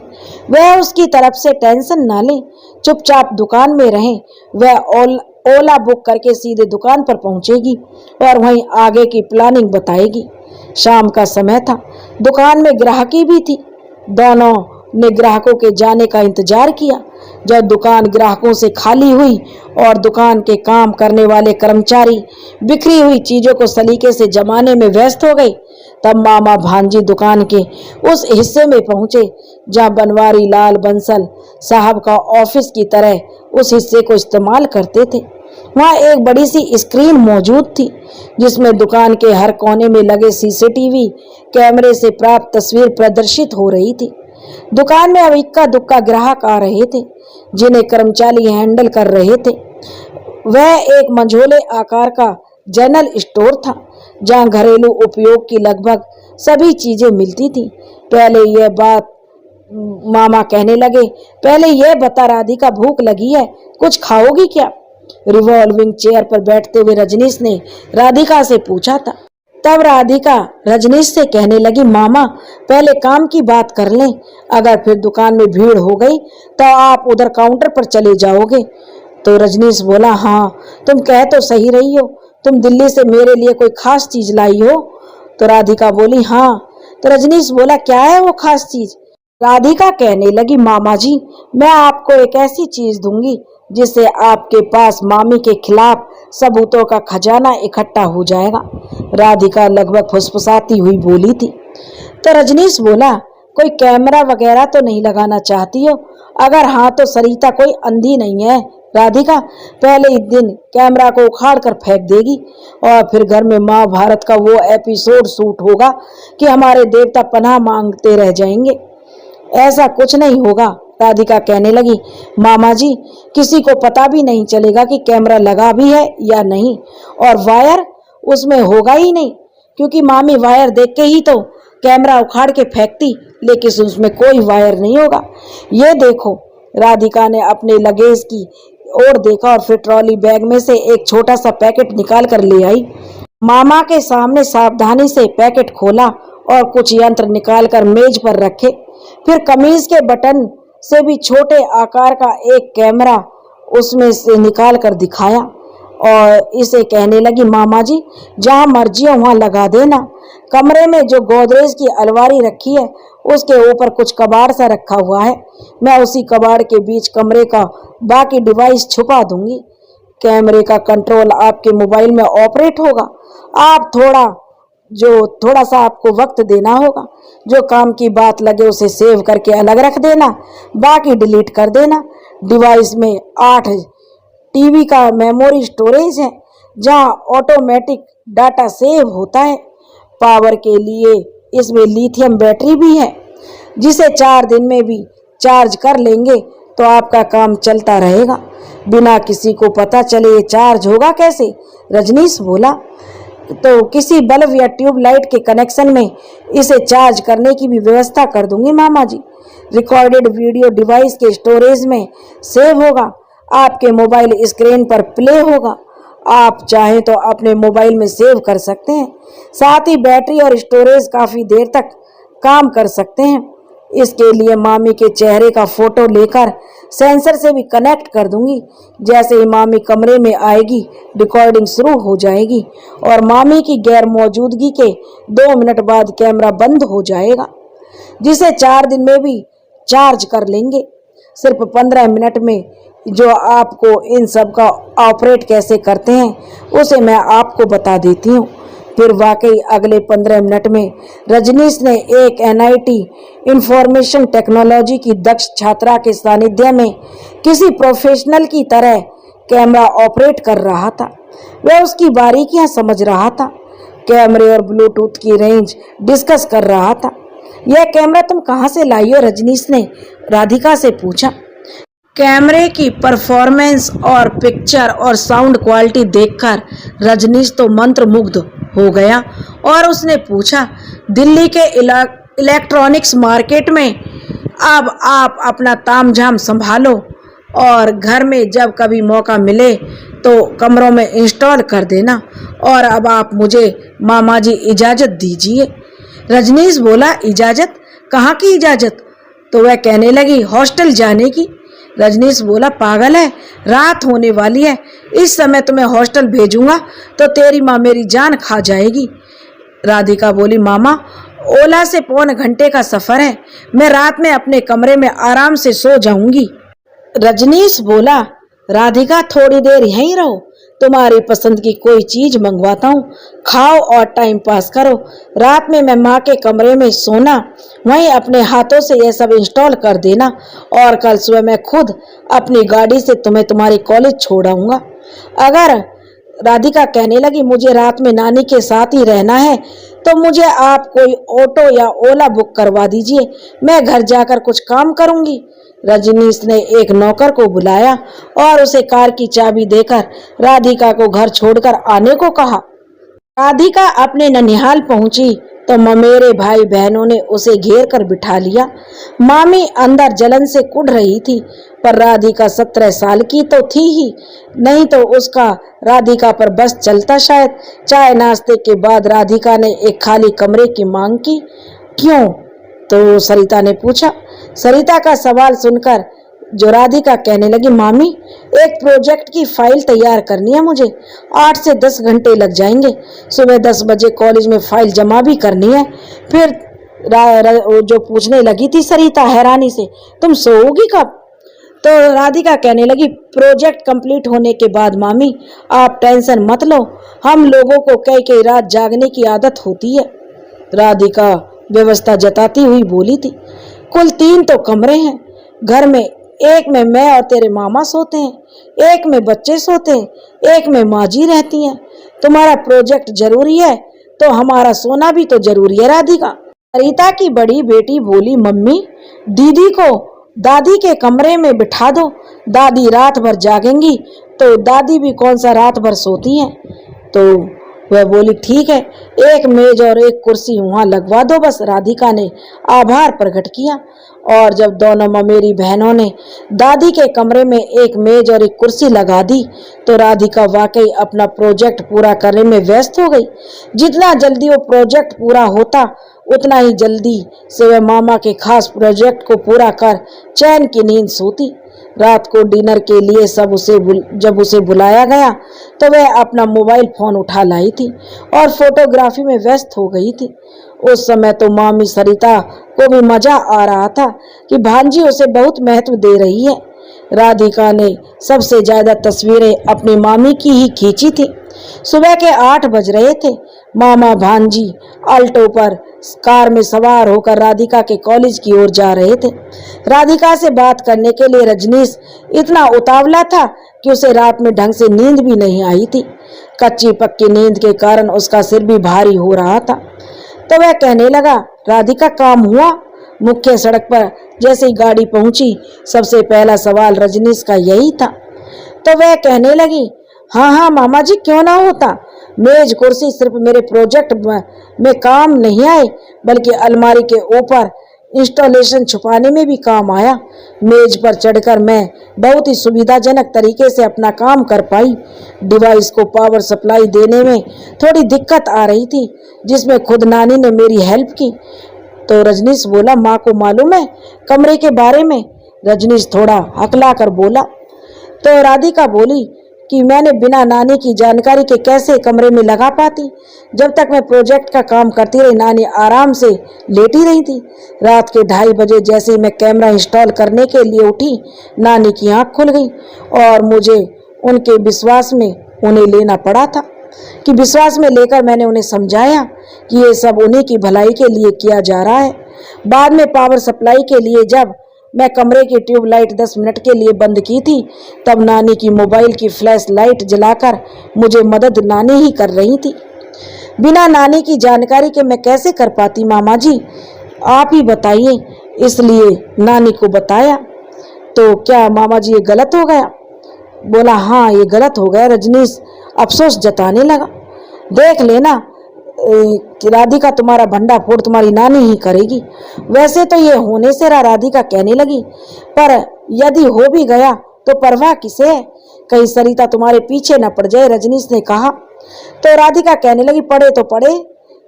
[SPEAKER 2] वह उसकी तरफ से टेंशन ना ले, चुपचाप दुकान में रहें। वह ओला बुक करके सीधे दुकान पर पहुंचेगी और वहीं आगे की प्लानिंग बताएगी। शाम का समय था, दुकान में ग्राहकी भी थी। दोनों ने ग्राहकों के जाने का इंतजार किया। जब दुकान ग्राहकों से खाली हुई और दुकान के काम करने वाले कर्मचारी बिखरी हुई चीजों को सलीके से जमाने में व्यस्त हो गए, तब मामा भांजी दुकान के उस हिस्से में पहुंचे जहां बनवारी लाल बंसल साहब का ऑफिस की तरह उस हिस्से को इस्तेमाल करते थे। वहां एक बड़ी सी स्क्रीन मौजूद थी, जिसमें दुकान के हर कोने में लगे सीसीटीवी कैमरे से प्राप्त तस्वीर प्रदर्शित हो रही थी। दुकान में अब इक्का दुक्का ग्राहक आ रहे थे, जिन्हें कर्मचारी हैंडल कर रहे थे। वह एक मंझोले आकार का जनरल स्टोर था, जहां घरेलू उपयोग की लगभग सभी चीजें मिलती थी। मामा कहने लगे, पहले यह बता राधिका, भूख लगी है, कुछ खाओगी क्या? रिवॉल्विंग चेयर पर बैठते हुए रजनीश ने राधिका से पूछा था। तब राधिका रजनीश से कहने लगी, मामा, पहले काम की बात कर लें। अगर फिर दुकान में भीड़ हो गई तो आप उधर काउंटर पर चले जाओगे, तो रजनीश बोला, हाँ तुम कह तो सही रही हो, तुम दिल्ली से मेरे लिए कोई खास चीज लाई हो। तो राधिका बोली, हाँ। तो रजनीश बोला, क्या है वो खास चीज? राधिका कहने लगी, मामा जी मैं आपको एक ऐसी चीज दूंगी जिससे आपके पास मामी के खिलाफ सबूतों का खजाना इकट्ठा हो जाएगा। राधिका लगभग फुसफुसाती हुई बोली थी। तो रजनीश बोला, कोई कैमरा वगैरह तो नहीं लगाना चाहती हो? अगर हाँ तो सरिता कोई अंधी नहीं है। राधिका पहले ही दिन कैमरा को उखाड़ कर फेंक देगी और फिर घर में महाभारत का वो एपिसोड शूट होगा कि हमारे देवता पनाह मांगते रह जाएंगे। ऐसा कुछ नहीं होगा। राधिका कहने लगी, मामा जी किसी को पता भी नहीं चलेगा कि कैमरा लगा भी है या नहीं, और वायर उसमें होगा ही नहीं, क्योंकि मामी वायर देख के ही तो कैमरा उखाड़ के फेंकती, लेकिन उसमें कोई वायर नहीं होगा। ये देखो। राधिका ने अपने लगेज की ओर देखा और फिर ट्रॉली बैग में से एक छोटा सा पैकेट निकाल कर ले आई। मामा के सामने सावधानी से पैकेट खोला और कुछ यंत्र निकालकर मेज पर रखे। फिर कमीज के बटन से भी छोटे आकार का एक कैमरा उसमें से निकाल कर दिखाया और इसे कहने लगी, मामा जी जहां मर्जी हो वहां लगा देना। कमरे में जो गोदरेज की अलमारी रखी है उसके ऊपर कुछ कबाड़ सा रखा हुआ है, मैं उसी कबाड़ के बीच कमरे का बाकी डिवाइस छुपा दूंगी। कैमरे का कंट्रोल आपके मोबाइल में ऑपरेट होगा। आप थोड़ा सा आपको वक्त देना होगा। जो काम की बात लगे उसे सेव करके अलग रख देना, बाकी डिलीट कर देना। डिवाइस में 8 टीबी का मेमोरी स्टोरेज है जहां ऑटोमेटिक डाटा सेव होता है। पावर के लिए इसमें लिथियम बैटरी भी है जिसे 4 दिन में भी चार्ज कर लेंगे तो आपका काम चलता रहेगा। बिना किसी को पता चले ये चार्ज होगा कैसे? रजनीश बोला, तो किसी बल्ब या ट्यूबलाइट के कनेक्शन में इसे चार्ज करने की भी व्यवस्था कर दूंगी मामा जी। रिकॉर्डेड वीडियो डिवाइस के स्टोरेज में सेव होगा, आपके मोबाइल स्क्रीन पर प्ले होगा। आप चाहें तो अपने मोबाइल में सेव कर सकते हैं। साथ ही बैटरी और स्टोरेज काफ़ी देर तक काम कर सकते हैं। इसके लिए मामी के चेहरे का फोटो लेकर सेंसर से भी कनेक्ट कर दूंगी। जैसे ही मामी कमरे में आएगी रिकॉर्डिंग शुरू हो जाएगी और मामी की गैर मौजूदगी के 2 मिनट बाद कैमरा बंद हो जाएगा, जिसे 4 दिन में भी चार्ज कर लेंगे। सिर्फ 15 मिनट में जो आपको इन सब का ऑपरेट कैसे करते हैं उसे मैं आपको बता देती हूँ। फिर वाकई अगले 15 मिनट में रजनीश ने एक NIT इंफॉर्मेशन टेक्नोलॉजी की दक्ष छात्रा के सानिध्य में किसी प्रोफेशनल की तरह कैमरा ऑपरेट कर रहा था। वह उसकी बारीकियां समझ रहा था, कैमरे और ब्लूटूथ की रेंज डिस्कस कर रहा था। यह कैमरा तुम कहाँ से लाई हो? रजनीश ने राधिका से पूछा। कैमरे की परफॉर्मेंस और पिक्चर और साउंड क्वालिटी देखकर रजनीश तो मंत्रमुग्ध हो गया और उसने पूछा, दिल्ली के इलेक्ट्रॉनिक्स मार्केट में अब आप अपना तामझाम संभालो और घर में जब कभी मौका मिले तो कमरों में इंस्टॉल कर देना। और अब आप मुझे मामा जी इजाज़त दीजिए। रजनीश बोला, इजाज़त? कहाँ की इजाज़त? तो वह कहने लगी, हॉस्टल जाने की। रजनीश बोला, पागल है, रात होने वाली है, इस समय तुम्हें हॉस्टल भेजूंगा तो तेरी माँ मेरी जान खा जाएगी। राधिका बोली, मामा ओला से 1.25 घंटे का सफर है, मैं रात में अपने कमरे में आराम से सो जाऊंगी। रजनीश बोला, राधिका थोड़ी देर यहीं रहो, तुम्हारी पसंद की कोई चीज मंगवाता हूँ, खाओ और टाइम पास करो। रात में मैं माँ के कमरे में सोना, वहीं अपने हाथों से यह सब इंस्टॉल कर देना और कल सुबह मैं खुद अपनी गाड़ी से तुम्हें तुम्हारे कॉलेज छोड़ाऊंगा। अगर राधिका कहने लगी, मुझे रात में नानी के साथ ही रहना है तो मुझे आप कोई ऑटो या ओला बुक करवा दीजिए, मैं घर जाकर कुछ काम करूंगी। रजनीश ने एक नौकर को बुलाया और उसे कार की चाबी देकर राधिका को घर छोड़कर आने को कहा। राधिका अपने ननिहाल पहुंची तो ममेरे भाई बहनों ने उसे घेर कर बिठा लिया। मामी अंदर जलन से कुढ़ रही थी, पर राधिका 17 साल की तो थी ही, नहीं तो उसका राधिका पर बस चलता शायद। चाय नाश्ते के बाद राधिका ने एक खाली कमरे की मांग की। क्यों? तो सरिता ने पूछा। सरिता का सवाल सुनकर जो राधिका कहने लगी, मामी एक प्रोजेक्ट की फाइल तैयार करनी है मुझे, 8 से 10 घंटे लग जाएंगे। सुबह 10 बजे कॉलेज में फाइल जमा भी करनी है। फिर जो पूछने लगी थी सरिता हैरानी से, तुम सोओगी कब? तो राधिका कहने लगी, प्रोजेक्ट कंप्लीट होने के बाद मामी आप टेंशन मत लो, हम लोगों को कई रात जागने की आदत होती है। राधिका व्यवस्था जताती हुई बोली थी, कुल 3 तो कमरे हैं घर में, एक में मैं और तेरे मामा सोते हैं, एक में बच्चे सोते हैं, एक में माँ जी रहती हैं। तुम्हारा प्रोजेक्ट जरूरी है तो हमारा सोना भी तो जरूरी है राधिका। सरिता की बड़ी बेटी बोली, मम्मी दीदी को दादी के कमरे में बिठा दो, दादी रात भर जागेंगी तो दादी भी कौन सा रात भर सोती हैं। तो वह बोली, ठीक है, एक मेज और एक कुर्सी वहां लगवा दो बस। राधिका ने आभार प्रकट किया और जब दोनों ममेरी बहनों ने दादी के कमरे में एक मेज और एक कुर्सी लगा दी तो राधिका वाकई अपना प्रोजेक्ट पूरा करने में व्यस्त हो गई। जितना जल्दी वो प्रोजेक्ट पूरा होता उतना ही जल्दी से वह मामा के खास प्रोजेक्ट को पूरा कर चैन की नींद सोती। रात को डिनर के लिए जब उसे बुलाया गया तो वह अपना मोबाइल फोन उठा लाई थी और फोटोग्राफी में व्यस्त हो गई थी। उस समय तो मामी सरिता को भी मजा आ रहा था कि भांजी उसे बहुत महत्व दे रही है। राधिका ने सबसे ज्यादा तस्वीरें अपनी मामी की ही खींची थी। सुबह के 8 बज रहे थे। मामा भांजी अल्टो पर कार में सवार होकर राधिका के कॉलेज की ओर जा रहे थे। राधिका से बात करने के लिए रजनीश इतना उतावला था कि उसे रात में ढंग से नींद भी नहीं आई थी। कच्ची पक्की नींद के कारण उसका सिर भी भारी हो रहा था। तो वह कहने लगा, राधिका काम हुआ? मुख्य सड़क पर जैसे ही गाड़ी पहुंची सबसे पहला सवाल रजनीश का यही था। तो वह कहने लगी, हाँ हाँ मामा जी, क्यों ना होता। मेज कुर्सी सिर्फ मेरे प्रोजेक्ट में काम नहीं आए बल्कि अलमारी के ऊपर इंस्टॉलेशन छुपाने में भी काम आया। मेज पर चढ़कर मैं बहुत ही सुविधाजनक तरीके से अपना काम कर पाई। डिवाइस को पावर सप्लाई देने में थोड़ी दिक्कत आ रही थी जिसमें खुद नानी ने मेरी हेल्प की। तो रजनीश बोला, माँ को मालूम है कमरे के बारे में? रजनीश थोड़ा हकला कर बोला। तो राधिका बोली कि मैंने बिना नानी की जानकारी के कैसे कमरे में लगा पाती। जब तक मैं प्रोजेक्ट का काम करती रही नानी आराम से लेटी रही थी। रात के 2:30 बजे जैसे ही मैं कैमरा इंस्टॉल करने के लिए उठी नानी की आंख खुल गई और मुझे उनके विश्वास में उन्हें लेना पड़ा था कि विश्वास में लेकर मैंने उन्हें समझाया कि ये सब उन्हीं की भलाई के लिए किया जा रहा है। बाद में पावर सप्लाई के लिए जब मैं कमरे की ट्यूबलाइट 10 मिनट के लिए बंद की थी तब नानी की मोबाइल की फ्लैश लाइट जलाकर मुझे मदद नानी ही कर रही थी। बिना नानी की जानकारी के मैं कैसे कर पाती मामा जी, आप ही बताइए। इसलिए नानी को बताया। तो क्या मामा जी ये गलत हो गया? बोला, हाँ ये गलत हो गया। रजनीश अफसोस जताने लगा। देख लेना कि राधिका तुम्हारा भंडा फोड़ तुम्हारी नानी ही करेगी। वैसे तो ये होने से रहा, राधिका कहने लगी, पर यदि हो भी गया तो परवाह किसे है, कहीं सरिता तुम्हारे पीछे न पड़ जाए। रजनीश ने कहा। तो राधिका कहने लगी, पढ़े तो पढ़े,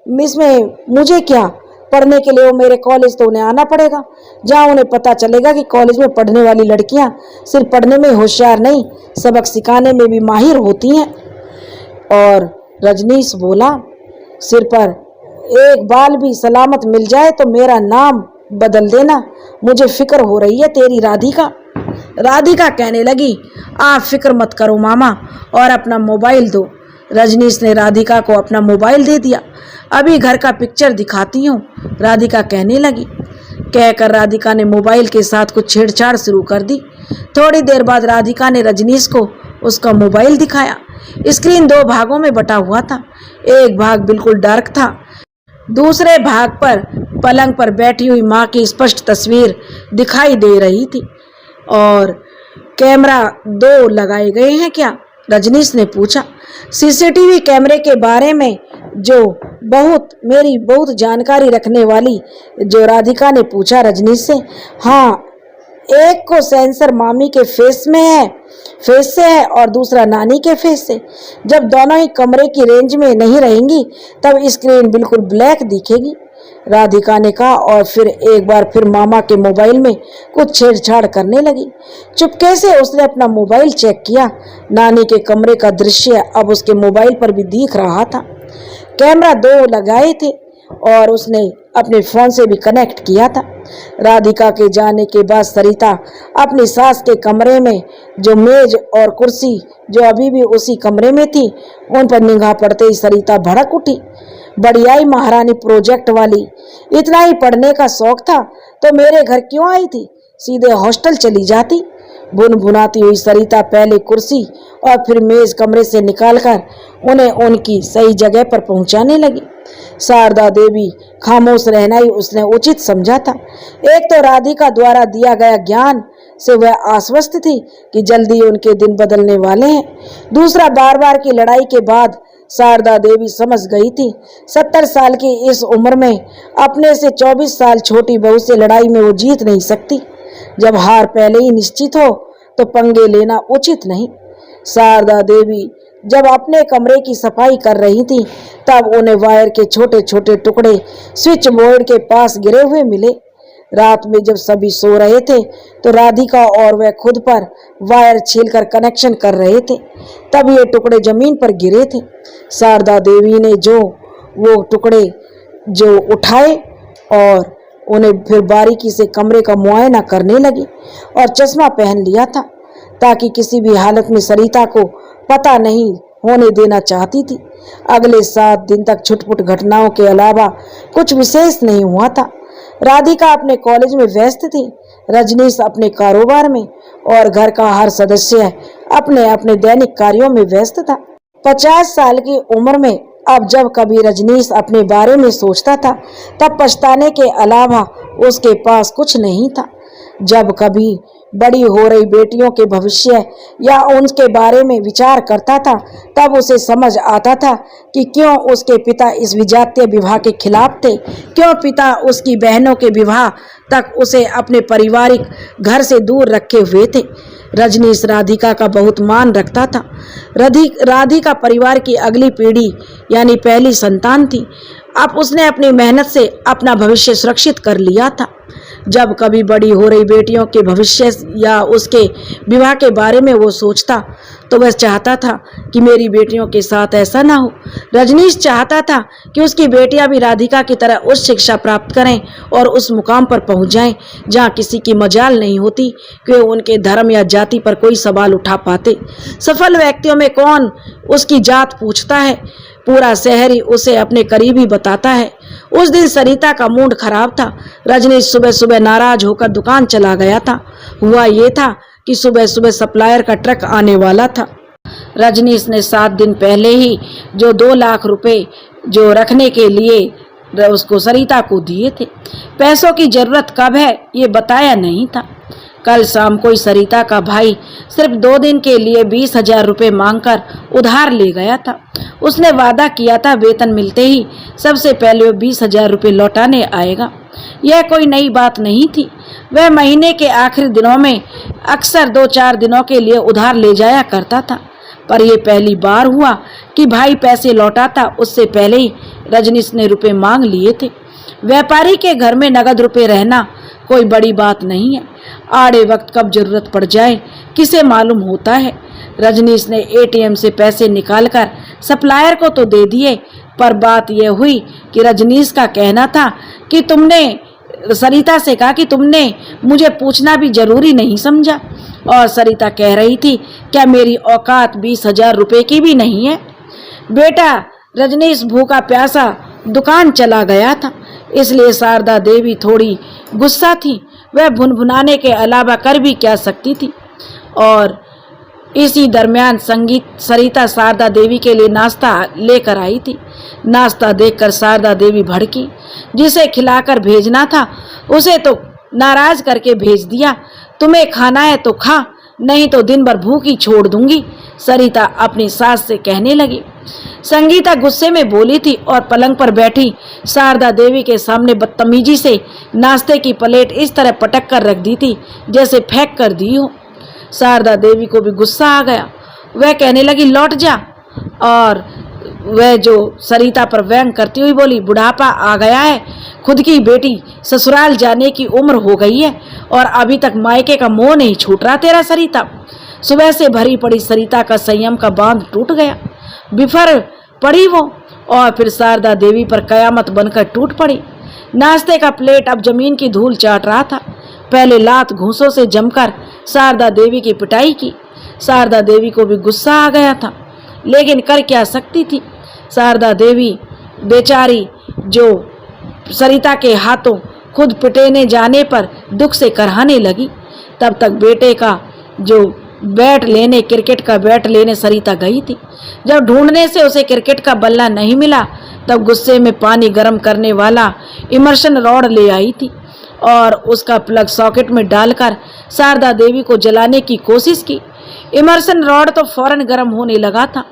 [SPEAKER 2] इसमें मुझे क्या, पढ़ने के लिए वो मेरे कॉलेज तो उन्हें आना पड़ेगा जहाँ उन्हें पता चलेगा कि कॉलेज में पढ़ने वाली लड़कियां सिर्फ पढ़ने में होशियार नहीं सबक सिखाने में भी माहिर होती हैं। और रजनीश बोला, सिर पर एक बाल भी सलामत मिल जाए तो मेरा नाम बदल देना, मुझे फिक्र हो रही है तेरी राधिका। राधिका कहने लगी, आप फिक्र मत करो मामा और अपना मोबाइल दो। रजनीश ने राधिका को अपना मोबाइल दे दिया। अभी घर का पिक्चर दिखाती हूँ, राधिका कहने लगी। कहकर राधिका ने मोबाइल के साथ कुछ छेड़छाड़ शुरू कर दी। थोड़ी देर बाद राधिका ने रजनीश को उसका मोबाइल दिखाया। स्क्रीन 2 भागों में बटा हुआ था। एक भाग बिल्कुल डार्क था, दूसरे भाग पर पलंग पर बैठी हुई माँ की स्पष्ट तस्वीर दिखाई दे रही थी। और कैमरा 2 लगाए गए हैं क्या? रजनीश ने पूछा। सीसीटीवी कैमरे के बारे में जो मेरी बहुत जानकारी रखने वाली जो राधिका ने पूछा रजनीश से। हाँ, एक को सेंसर मामी के फेस में है फेस से है और दूसरा नानी के फेस से। जब दोनों ही कमरे की रेंज में नहीं रहेंगी तब स्क्रीन बिल्कुल ब्लैक दिखेगी, राधिका ने कहा और फिर एक बार फिर मामा के मोबाइल में कुछ छेड़छाड़ करने लगी। चुपके से उसने अपना मोबाइल चेक किया। नानी के कमरे का दृश्य अब उसके मोबाइल पर भी दिख रहा था। कैमरा 2 लगाए थे और उसने अपने फोन से भी कनेक्ट किया था। राधिका के जाने के बाद सरिता अपनी सास के कमरे में जो मेज और कुर्सी जो अभी भी उसी कमरे में थी उन पर निगाह पड़ते ही सरिता भड़क उठी। बढ़ियाई महारानी प्रोजेक्ट वाली, इतना ही पढ़ने का शौक था तो मेरे घर क्यों आई थी, सीधे हॉस्टल चली जाती। भुनभुनाती हुई सरिता पहले कुर्सी और फिर मेज कमरे से निकालकर उन्हें उनकी सही जगह पर पहुंचाने लगी। शारदा देवी खामोश रहना ही उसने उचित समझा था। एक तो राधिका द्वारा दिया गया ज्ञान से वह आश्वस्त थी कि जल्दी उनके दिन बदलने वाले हैं। दूसरा, बार बार की लड़ाई के बाद शारदा देवी समझ गई थी 70 साल की इस उम्र में अपने से 24 साल छोटी बहू से लड़ाई में वो जीत नहीं सकती। जब हार पहले ही निश्चित हो तो पंगे लेना उचित नहीं। शारदा देवी जब अपने कमरे की सफाई कर रही थी तब उन्हें वायर के छोटे छोटे टुकड़े स्विच बोर्ड के पास गिरे हुए मिले। रात में जब सभी सो रहे थे तो राधिका और वह खुद पर वायर छीलकर कनेक्शन कर रहे थे, तब ये टुकड़े जमीन पर गिरे थे। शारदा देवी ने वो टुकड़े उठाए और उन्हें फिर बारीकी से कमरे का मुआयना करने लगी और चश्मा पहन लिया था ताकि किसी भी हालत में सरिता को पता नहीं होने देना चाहती थी। अगले 7 दिन तक छुटपुट घटनाओं के अलावा कुछ विशेष नहीं हुआ था। राधिका अपने कॉलेज में व्यस्त थी, रजनीश अपने कारोबार में और घर का हर सदस्य अपने अपने दैनिक कार्यों में व्यस्त था। 50 साल की उम्र में अब जब कभी रजनीश अपने बारे में सोचता था तब पछताने के अलावा उसके पास कुछ नहीं था। जब कभी बड़ी हो रही बेटियों के भविष्य या उनके बारे में विचार करता था तब उसे समझ आता था कि क्यों उसके पिता इस विजातीय विवाह के खिलाफ थे, क्यों पिता उसकी बहनों के विवाह तक उसे अपने पारिवारिक घर से दूर रखे हुए थे। रजनीश राधिका का बहुत मान रखता था। राधिका परिवार की अगली पीढ़ी यानी पहली संतान थी। अब उसने अपनी मेहनत से अपना भविष्य सुरक्षित कर लिया था। जब कभी बड़ी हो रही बेटियों के भविष्य या उसके विवाह के बारे में वो सोचता तो वह चाहता था कि मेरी बेटियों के साथ ऐसा ना हो। रजनीश चाहता था कि उसकी बेटियां भी राधिका की तरह उच्च शिक्षा प्राप्त करें और उस मुकाम पर पहुंच जाएं जहां किसी की मजाल नहीं होती कि वे उनके धर्म या जाति पर कोई सवाल उठा पाते। सफल व्यक्तियों में कौन उसकी जात पूछता है, पूरा शहर ही उसे अपने करीबी बताता है। उस दिन सरिता का मूड खराब था। रजनीश सुबह सुबह नाराज होकर दुकान चला गया था। हुआ ये था कि सुबह सुबह सप्लायर का ट्रक आने वाला था। रजनीश ने 7 दिन पहले ही जो 2 लाख रुपए जो रखने के लिए उसको सरिता को दिए थे। पैसों की जरूरत कब है ये बताया नहीं था। कल शाम को सरिता का भाई सिर्फ 2 दिन के लिए 20,000 रुपये मांगकर उधार ले गया था। उसने वादा किया था वेतन मिलते ही सबसे पहले वो 20,000 रुपये लौटाने आएगा। यह कोई नई बात नहीं थी। वह महीने के आखिरी दिनों में अक्सर 2-4 दिनों के लिए उधार ले जाया करता था, पर यह पहली बार हुआ कि भाई पैसे लौटाता उससे पहले ही रजनीश ने रुपए मांग लिए थे। व्यापारी के घर में नगद रुपए रहना कोई बड़ी बात नहीं है। आड़े वक्त कब जरूरत पड़ जाए किसे मालूम होता है। रजनीश ने एटीएम से पैसे निकालकर सप्लायर को तो दे दिए, पर बात यह हुई कि रजनीश का कहना था कि तुमने सरिता से कहा कि तुमने मुझे पूछना भी जरूरी नहीं समझा, और सरिता कह रही थी क्या मेरी औकात 20,000 रुपये की भी नहीं है। बेटा, रजनीश भूखा प्यासा दुकान चला गया था, इसलिए शारदा देवी थोड़ी गुस्सा थी। वह भुनभुनाने के अलावा कर भी क्या सकती थी। और इसी दरमियान सरिता शारदा देवी के लिए नाश्ता लेकर आई थी। नाश्ता देखकर शारदा देवी भड़की। जिसे खिलाकर भेजना था उसे तो नाराज करके भेज दिया। तुम्हें खाना है तो खा, नहीं तो दिन भर भूखी छोड़ दूंगी, सरिता अपनी सास से कहने लगी। संगीता गुस्से में बोली थी और पलंग पर बैठी शारदा देवी के सामने बदतमीजी से नाश्ते की प्लेट इस तरह पटक कर रख दी थी जैसे फेंक कर दी हो। शारदा देवी को भी गुस्सा आ गया। वह कहने लगी लौट जा, और वह जो सरिता पर व्यंग करती हुई बोली बुढ़ापा आ गया है, खुद की बेटी ससुराल जाने की उम्र हो गई है और अभी तक मायके का मोह नहीं छूट रहा तेरा सरिता। सुबह से भरी पड़ी सरिता का संयम का बांध टूट गया, बिफर पड़ी वो, और फिर शारदा देवी पर कयामत बनकर टूट पड़ी। नाश्ते का प्लेट अब जमीन की धूल चाट रहा था। पहले लात घूंसों से जमकर शारदा देवी की पिटाई की। शारदा देवी को भी गुस्सा आ गया था, लेकिन कर क्या सकती थी। शारदा देवी बेचारी जो सरिता के हाथों खुद पिटेने जाने पर दुख से करहाने लगी। तब तक बेटे का जो बैट लेने, क्रिकेट का बैट लेने सरिता गई थी। जब ढूंढने से उसे क्रिकेट का बल्ला नहीं मिला, तब गुस्से में पानी गर्म करने वाला इमर्शन रॉड ले आई थी और उसका प्लग सॉकेट में डालकर शारदा देवी को जलाने की कोशिश की। इमर्शन रॉड तो फौरन गर्म होने लगा था,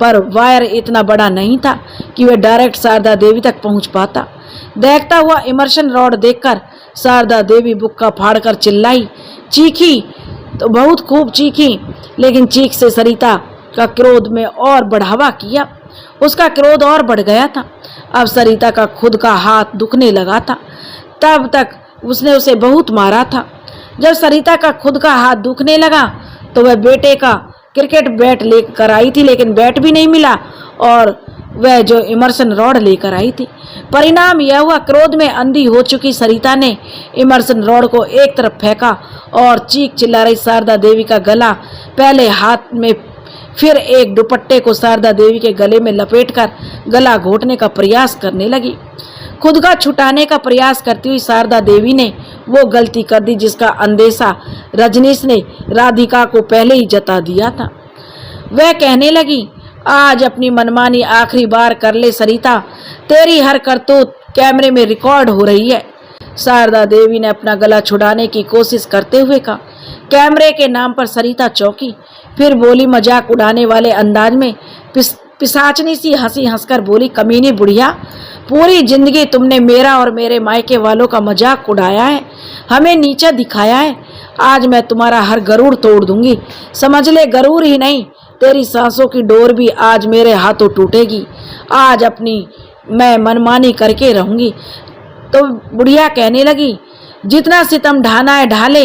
[SPEAKER 2] पर वायर इतना बड़ा नहीं था कि वह डायरेक्ट शारदा देवी तक पहुंच पाता। देखता हुआ इमर्शन रॉड देखकर शारदा देवी बुक्का फाड़कर चिल्लाई, चीखी तो बहुत खूब चीखी, लेकिन चीख से सरिता का क्रोध में और बढ़ावा किया। उसका क्रोध और बढ़ गया था। अब सरिता का खुद का हाथ दुखने लगा था। तब तक उसने उसे बहुत मारा था। जब सरिता का खुद का हाथ दुखने लगा तो वह बेटे का क्रिकेट बैट लेकर आई थी, लेकिन बैट भी नहीं मिला और वह जो इमर्शन रॉड लेकर आई थी। परिणाम यह हुआ, क्रोध में अंधी हो चुकी सरिता ने इमर्शन रॉड को एक तरफ फेंका और चीख चिल्ला रही शारदा देवी का गला पहले हाथ में फिर एक दुपट्टे को शारदा देवी के गले में लपेटकर गला घोटने का प्रयास करने लगी। खुद का छुटाने का प्रयास करती हुई शारदा देवी ने वो गलती कर दी जिसका अंदेशा रजनीश ने राधिका को पहले ही जता दिया था। वह कहने लगी, आज अपनी मनमानी आखिरी बार कर ले सरिता, तेरी हर करतूत कैमरे में रिकॉर्ड हो रही है। शारदा देवी ने अपना गला छुड़ाने की कोशिश करते हुए कहा। कैमरे के नाम पर सरिता चौंकी, फिर बोली मजाक उड़ाने वाले अंदाज में, पिशाचनी सी हंसी हंसकर बोली, कमीनी बुढ़िया, पूरी जिंदगी तुमने मेरा और मेरे मायके वालों का मजाक उड़ाया है, हमें नीचा दिखाया है। आज मैं तुम्हारा हर गरुड़ तोड़ दूंगी। समझ ले, गरुड़ ही नहीं, तेरी सांसों की डोर भी आज मेरे हाथों टूटेगी। आज अपनी मैं मनमानी करके रहूंगी। तो बुढ़िया कहने लगी, जितना सितम ढाना है ढाले,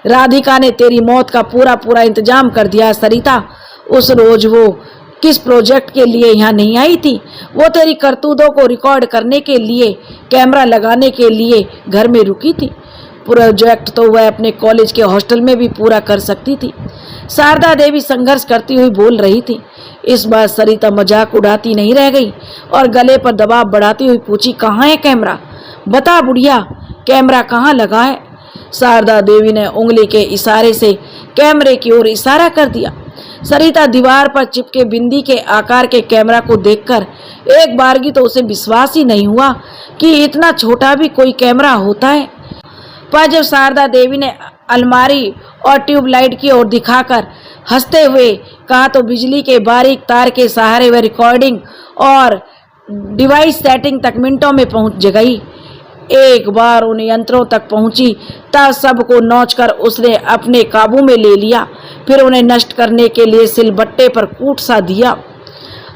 [SPEAKER 2] राधिका ने तेरी मौत का पूरा पूरा इंतजाम कर दिया। सरिता उस रोज वो किस प्रोजेक्ट के लिए यहाँ नहीं आई थी? वो तेरी करतूतों को रिकॉर्ड करने के लिए, कैमरा लगाने के लिए घर में रुकी थी। प्रोजेक्ट तो वह अपने कॉलेज के हॉस्टल में भी पूरा कर सकती थी। शारदा देवी संघर्ष करती हुई बोल रही थी। इस बार सरिता मजाक उड़ाती नहीं रह गई और गले पर दबाव बढ़ाती हुई पूछी, कहाँ है कैमरा? बता बुढ़िया, कैमरा कहाँ लगा है? शारदा देवी ने उंगली के इशारे से कैमरे की ओर इशारा कर दिया। सरिता दीवार पर चिपके बिंदी के आकार के कैमरा को देखकर एक बारगी तो उसे विश्वास ही नहीं हुआ कि इतना छोटा भी कोई कैमरा होता है। पर जब शारदा देवी ने अलमारी और ट्यूबलाइट की ओर दिखाकर हंसते हुए कहा तो बिजली के बारीक तार के सहारे वह रिकॉर्डिंग और डिवाइस सेटिंग तक मिनटों में पहुंच गई। एक बार उन यंत्रों तक पहुंची तब सबको नोचकर उसने अपने काबू में ले लिया। फिर उन्हें नष्ट करने के लिए सिलबट्टे पर कूट सा दिया।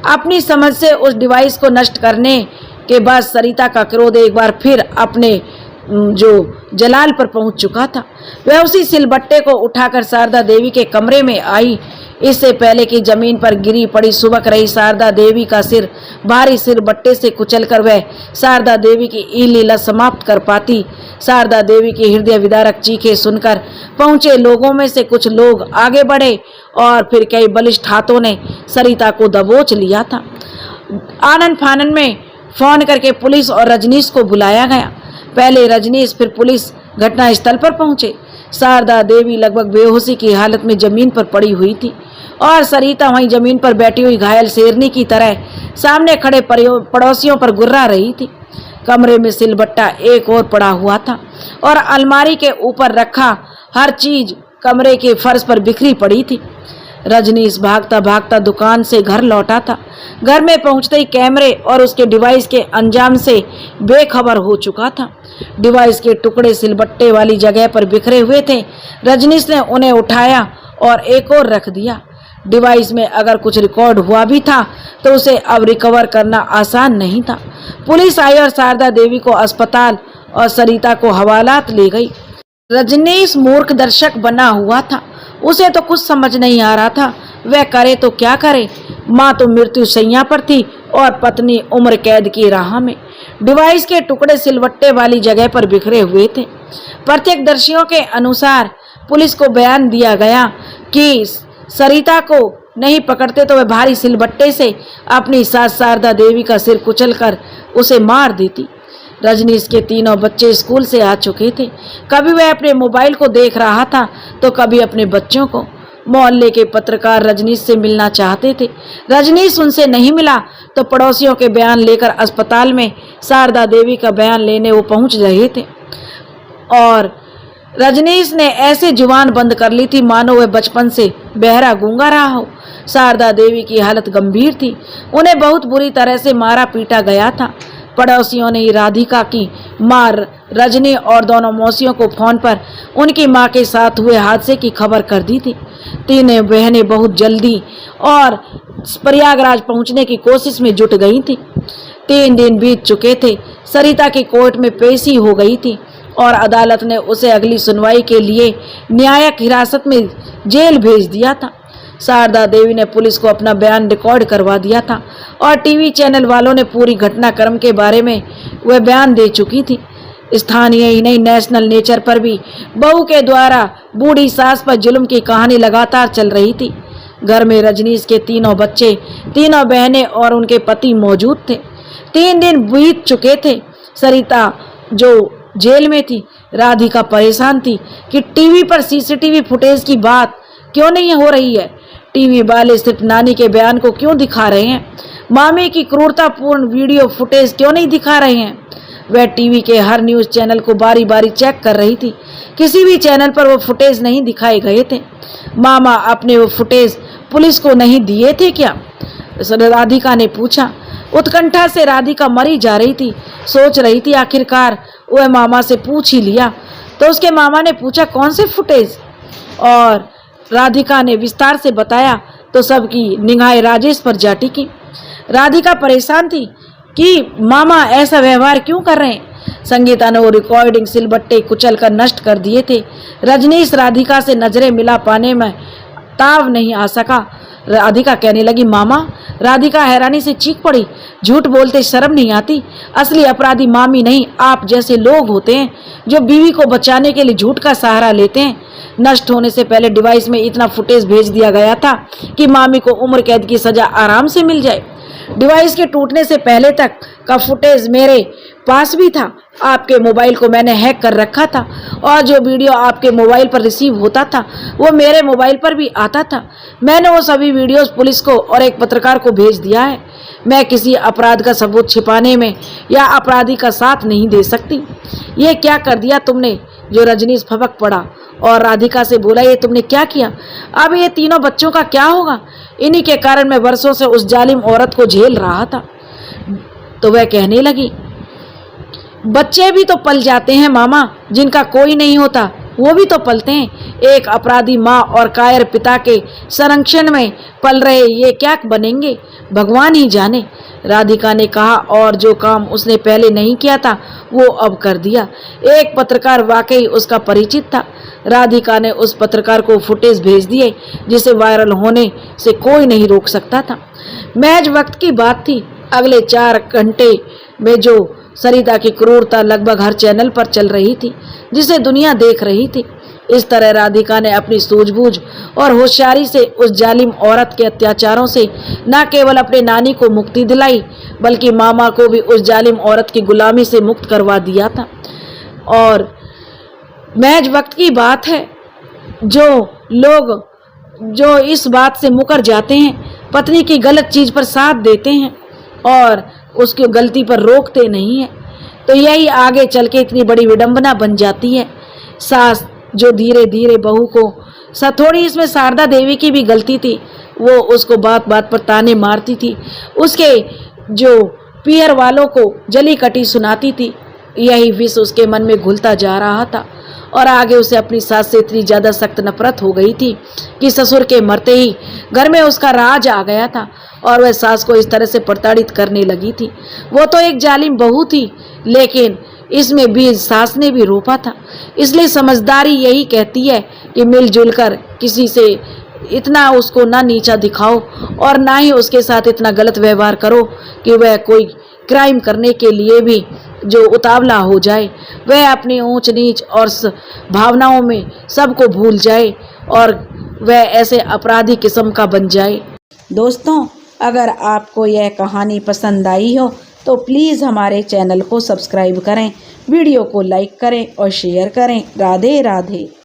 [SPEAKER 2] अपनी समझ से उस डिवाइस को नष्ट करने के बाद सरिता का क्रोध एक बार फिर अपने जो जलाल पर पहुंच चुका था। वह उसी सिलबट्टे को उठाकर शारदा देवी के कमरे में आई। इससे पहले कि जमीन पर गिरी पड़ी सुबक रही शारदा देवी का सिर भारी सिलबट्टे से कुचलकर वह शारदा देवी की ई लीला समाप्त कर पाती। शारदा देवी की हृदय विदारक चीखें सुनकर पहुंचे लोगों में से कुछ लोग आगे बढ़े और फिर कई बलिष्ठ हाथों ने सरिता को दबोच लिया था। आनन फानन में फोन करके पुलिस और रजनीश को बुलाया गया। पहले रजनीश फिर पुलिस घटनास्थल पर पहुंचे। शारदा देवी लगभग बेहोशी की हालत में जमीन पर पड़ी हुई थी और सरिता वहीं जमीन पर बैठी हुई घायल शेरनी की तरह सामने खड़े पड़ोसियों पर गुर्रा रही थी। कमरे में सिलबट्टा एक और पड़ा हुआ था और अलमारी के ऊपर रखा हर चीज कमरे के फर्श पर बिखरी पड़ी थी। रजनीश भागता भागता दुकान से घर लौटा था। घर में पहुंचते ही कैमरे और उसके डिवाइस के अंजाम से बेखबर हो चुका था। डिवाइस के टुकड़े सिलबट्टे वाली जगह पर बिखरे हुए थे। रजनीश ने उन्हें उठाया और एक और रख दिया। डिवाइस में अगर कुछ रिकॉर्ड हुआ भी था तो उसे अब रिकवर करना आसान नहीं था। पुलिस आई और शारदा देवी को अस्पताल और सरिता को हवालात ले गई। रजनीश मूर्ख दर्शक बना हुआ था। उसे तो कुछ समझ नहीं आ रहा था वह करे तो क्या करे। माँ तो मृत्यु शैया पर थी और पत्नी उम्र कैद की राह में। डिवाइस के टुकड़े सिलवट्टे वाली जगह पर बिखरे हुए थे। प्रत्यक्षदर्शियों के अनुसार पुलिस को बयान दिया गया कि सरिता को नहीं पकड़ते तो वह भारी सिलबट्टे से अपनी सास शारदा देवी का सिर कुचलकर उसे मार देती। रजनीश के तीनों बच्चे स्कूल से आ चुके थे। कभी वह अपने मोबाइल को देख रहा था तो कभी अपने बच्चों को। मोहल्ले के पत्रकार रजनीश से मिलना चाहते थे। रजनीश उनसे नहीं मिला तो पड़ोसियों के बयान लेकर अस्पताल में शारदा देवी का बयान लेने वो पहुंच रहे थे। और रजनीश ने ऐसे जुबान बंद कर ली थी मानो वह बचपन से बहरा गूंगा रहा हो। शारदा देवी की हालत गंभीर थी। उन्हें बहुत बुरी तरह से मारा पीटा गया था। पड़ोसियों ने ही राधिका की मां रजनी और दोनों मौसियों को फोन पर उनकी मां के साथ हुए हादसे की खबर कर दी थी। तीनों बहनें बहुत जल्दी और प्रयागराज पहुंचने की कोशिश में जुट गई थी। 3 दिन बीत चुके थे। सरिता की कोर्ट में पेशी हो गई थी और अदालत ने उसे अगली सुनवाई के लिए न्यायिक हिरासत में जेल भेज दिया था। शारदा देवी ने पुलिस को अपना बयान रिकॉर्ड करवा दिया था और टीवी चैनल वालों ने पूरी घटनाक्रम के बारे में वह बयान दे चुकी थी। स्थानीय ही नहीं नेशनल नेचर पर भी बहू के द्वारा बूढ़ी सास पर जुल्म की कहानी लगातार चल रही थी। घर में रजनीश के तीनों बच्चे, तीनों बहनें और उनके पति मौजूद थे। 3 दिन बीत चुके थे। सरिता जो जेल में थी, राधिका परेशान थी कि टीवी पर सीसीटीवी फुटेज की बात क्यों नहीं हो रही है। टीवी वाले सिर्फ नानी के बयान को क्यों दिखा रहे हैं। मामी की क्रूरतापूर्ण वीडियो फुटेज क्यों नहीं दिखा रहे हैं। वह टीवी के हर न्यूज चैनल को बारी बारी चेक कर रही थी। किसी भी चैनल पर वो फुटेज नहीं दिखाए गए थे। मामा अपने वो फुटेज पुलिस को नहीं दिए थे क्या, राधिका ने पूछा। उत्कंठा से राधिका मरी जा रही थी। सोच रही थी आखिरकार वह मामा से पूछ ही लिया। तो उसके मामा ने पूछा कौन से फुटेज, और राधिका ने विस्तार से बताया तो सबकी निगाहें राजेश पर जा टिकी। राधिका परेशान थी कि मामा ऐसा व्यवहार क्यों कर रहे हैं। संगीता ने वो रिकॉर्डिंग सिलबट्टे कुचल कर नष्ट कर दिए थे। रजनीश राधिका से नजरें मिला पाने में ताव नहीं आ सका। राधिका कहने लगी मामा। राधिका हैरानी से चीख पड़ी। झूठ बोलते शर्म नहीं आती। असली अपराधी मामी नहीं आप जैसे लोग होते हैं जो बीवी को बचाने के लिए झूठ का सहारा लेते हैं। नष्ट होने से पहले डिवाइस में इतना फुटेज भेज दिया गया था कि मामी को उम्र कैद की सजा आराम से मिल जाए। डिवाइस के टूटने से पहले तक का फुटेज मेरे पास भी था। आपके मोबाइल को मैंने हैक कर रखा था और जो वीडियो आपके मोबाइल पर रिसीव होता था वो मेरे मोबाइल पर भी आता था। मैंने वो सभी वीडियोस पुलिस को और एक पत्रकार को भेज दिया है। मैं किसी अपराध का सबूत छिपाने में या अपराधी का साथ नहीं दे सकती। ये क्या कर दिया तुमने। जो रजनीश फपक पड़ा और राधिका से बोला ये तुमने क्या किया। अब ये तीनों बच्चों का क्या होगा। इन्हीं के कारण मैं वर्षों से उस जालिम औरत को झेल रहा था। तो वह कहने लगी बच्चे भी तो पल जाते हैं मामा, जिनका कोई नहीं होता वो भी तो पलते हैं। एक अपराधी माँ और कायर पिता के संरक्षण में पल रहे ये क्या बनेंगे भगवान ही जाने। राधिका ने कहा और जो काम उसने पहले नहीं किया था वो अब कर दिया। एक पत्रकार वाकई उसका परिचित था। राधिका ने उस पत्रकार को फुटेज भेज दिए जिसे वायरल होने से कोई नहीं रोक सकता था। महज वक्त की बात थी। अगले 4 घंटे में जो सरिता की क्रूरता लगभग हर चैनल पर चल रही थी जिसे दुनिया देख रही थी। इस तरह राधिका ने अपनी सूझबूझ और होशियारी से उस जालिम औरत के अत्याचारों से न केवल अपने नानी को मुक्ति दिलाई बल्कि मामा को भी उस जालिम औरत की गुलामी से मुक्त करवा दिया था। और महज वक्त की बात है जो लोग जो इस बात से मुकर जाते हैं, पत्नी की गलत चीज पर साथ देते हैं और उसकी गलती पर रोकते नहीं हैं, तो यही आगे चल के इतनी बड़ी विडंबना बन जाती है। सास जो धीरे धीरे बहू को थोड़ी इसमें शारदा देवी की भी गलती थी, वो उसको बात बात पर ताने मारती थी, उसके जो पीहर वालों को जली कटी सुनाती थी। यही विष उसके मन में घुलता जा रहा था और आगे उसे अपनी सास से इतनी ज़्यादा सख्त नफरत हो गई थी कि ससुर के मरते ही घर में उसका राज आ गया था और वह सास को इस तरह से प्रताड़ित करने लगी थी। वो तो एक जालिम बहू थी, लेकिन इसमें भी सास ने भी रोका था। इसलिए समझदारी यही कहती है कि मिलजुल कर किसी से इतना उसको ना नीचा दिखाओ और ना ही उसके साथ इतना गलत व्यवहार करो कि वह कोई क्राइम करने के लिए भी जो उतावला हो जाए, वह अपनी ऊंच नीच और भावनाओं में सबको भूल जाए और वह ऐसे अपराधी किस्म का बन जाए।
[SPEAKER 1] दोस्तों, अगर आपको यह कहानी पसंद आई हो तो प्लीज़ हमारे चैनल को सब्सक्राइब करें, वीडियो को लाइक करें और शेयर करें। राधे राधे।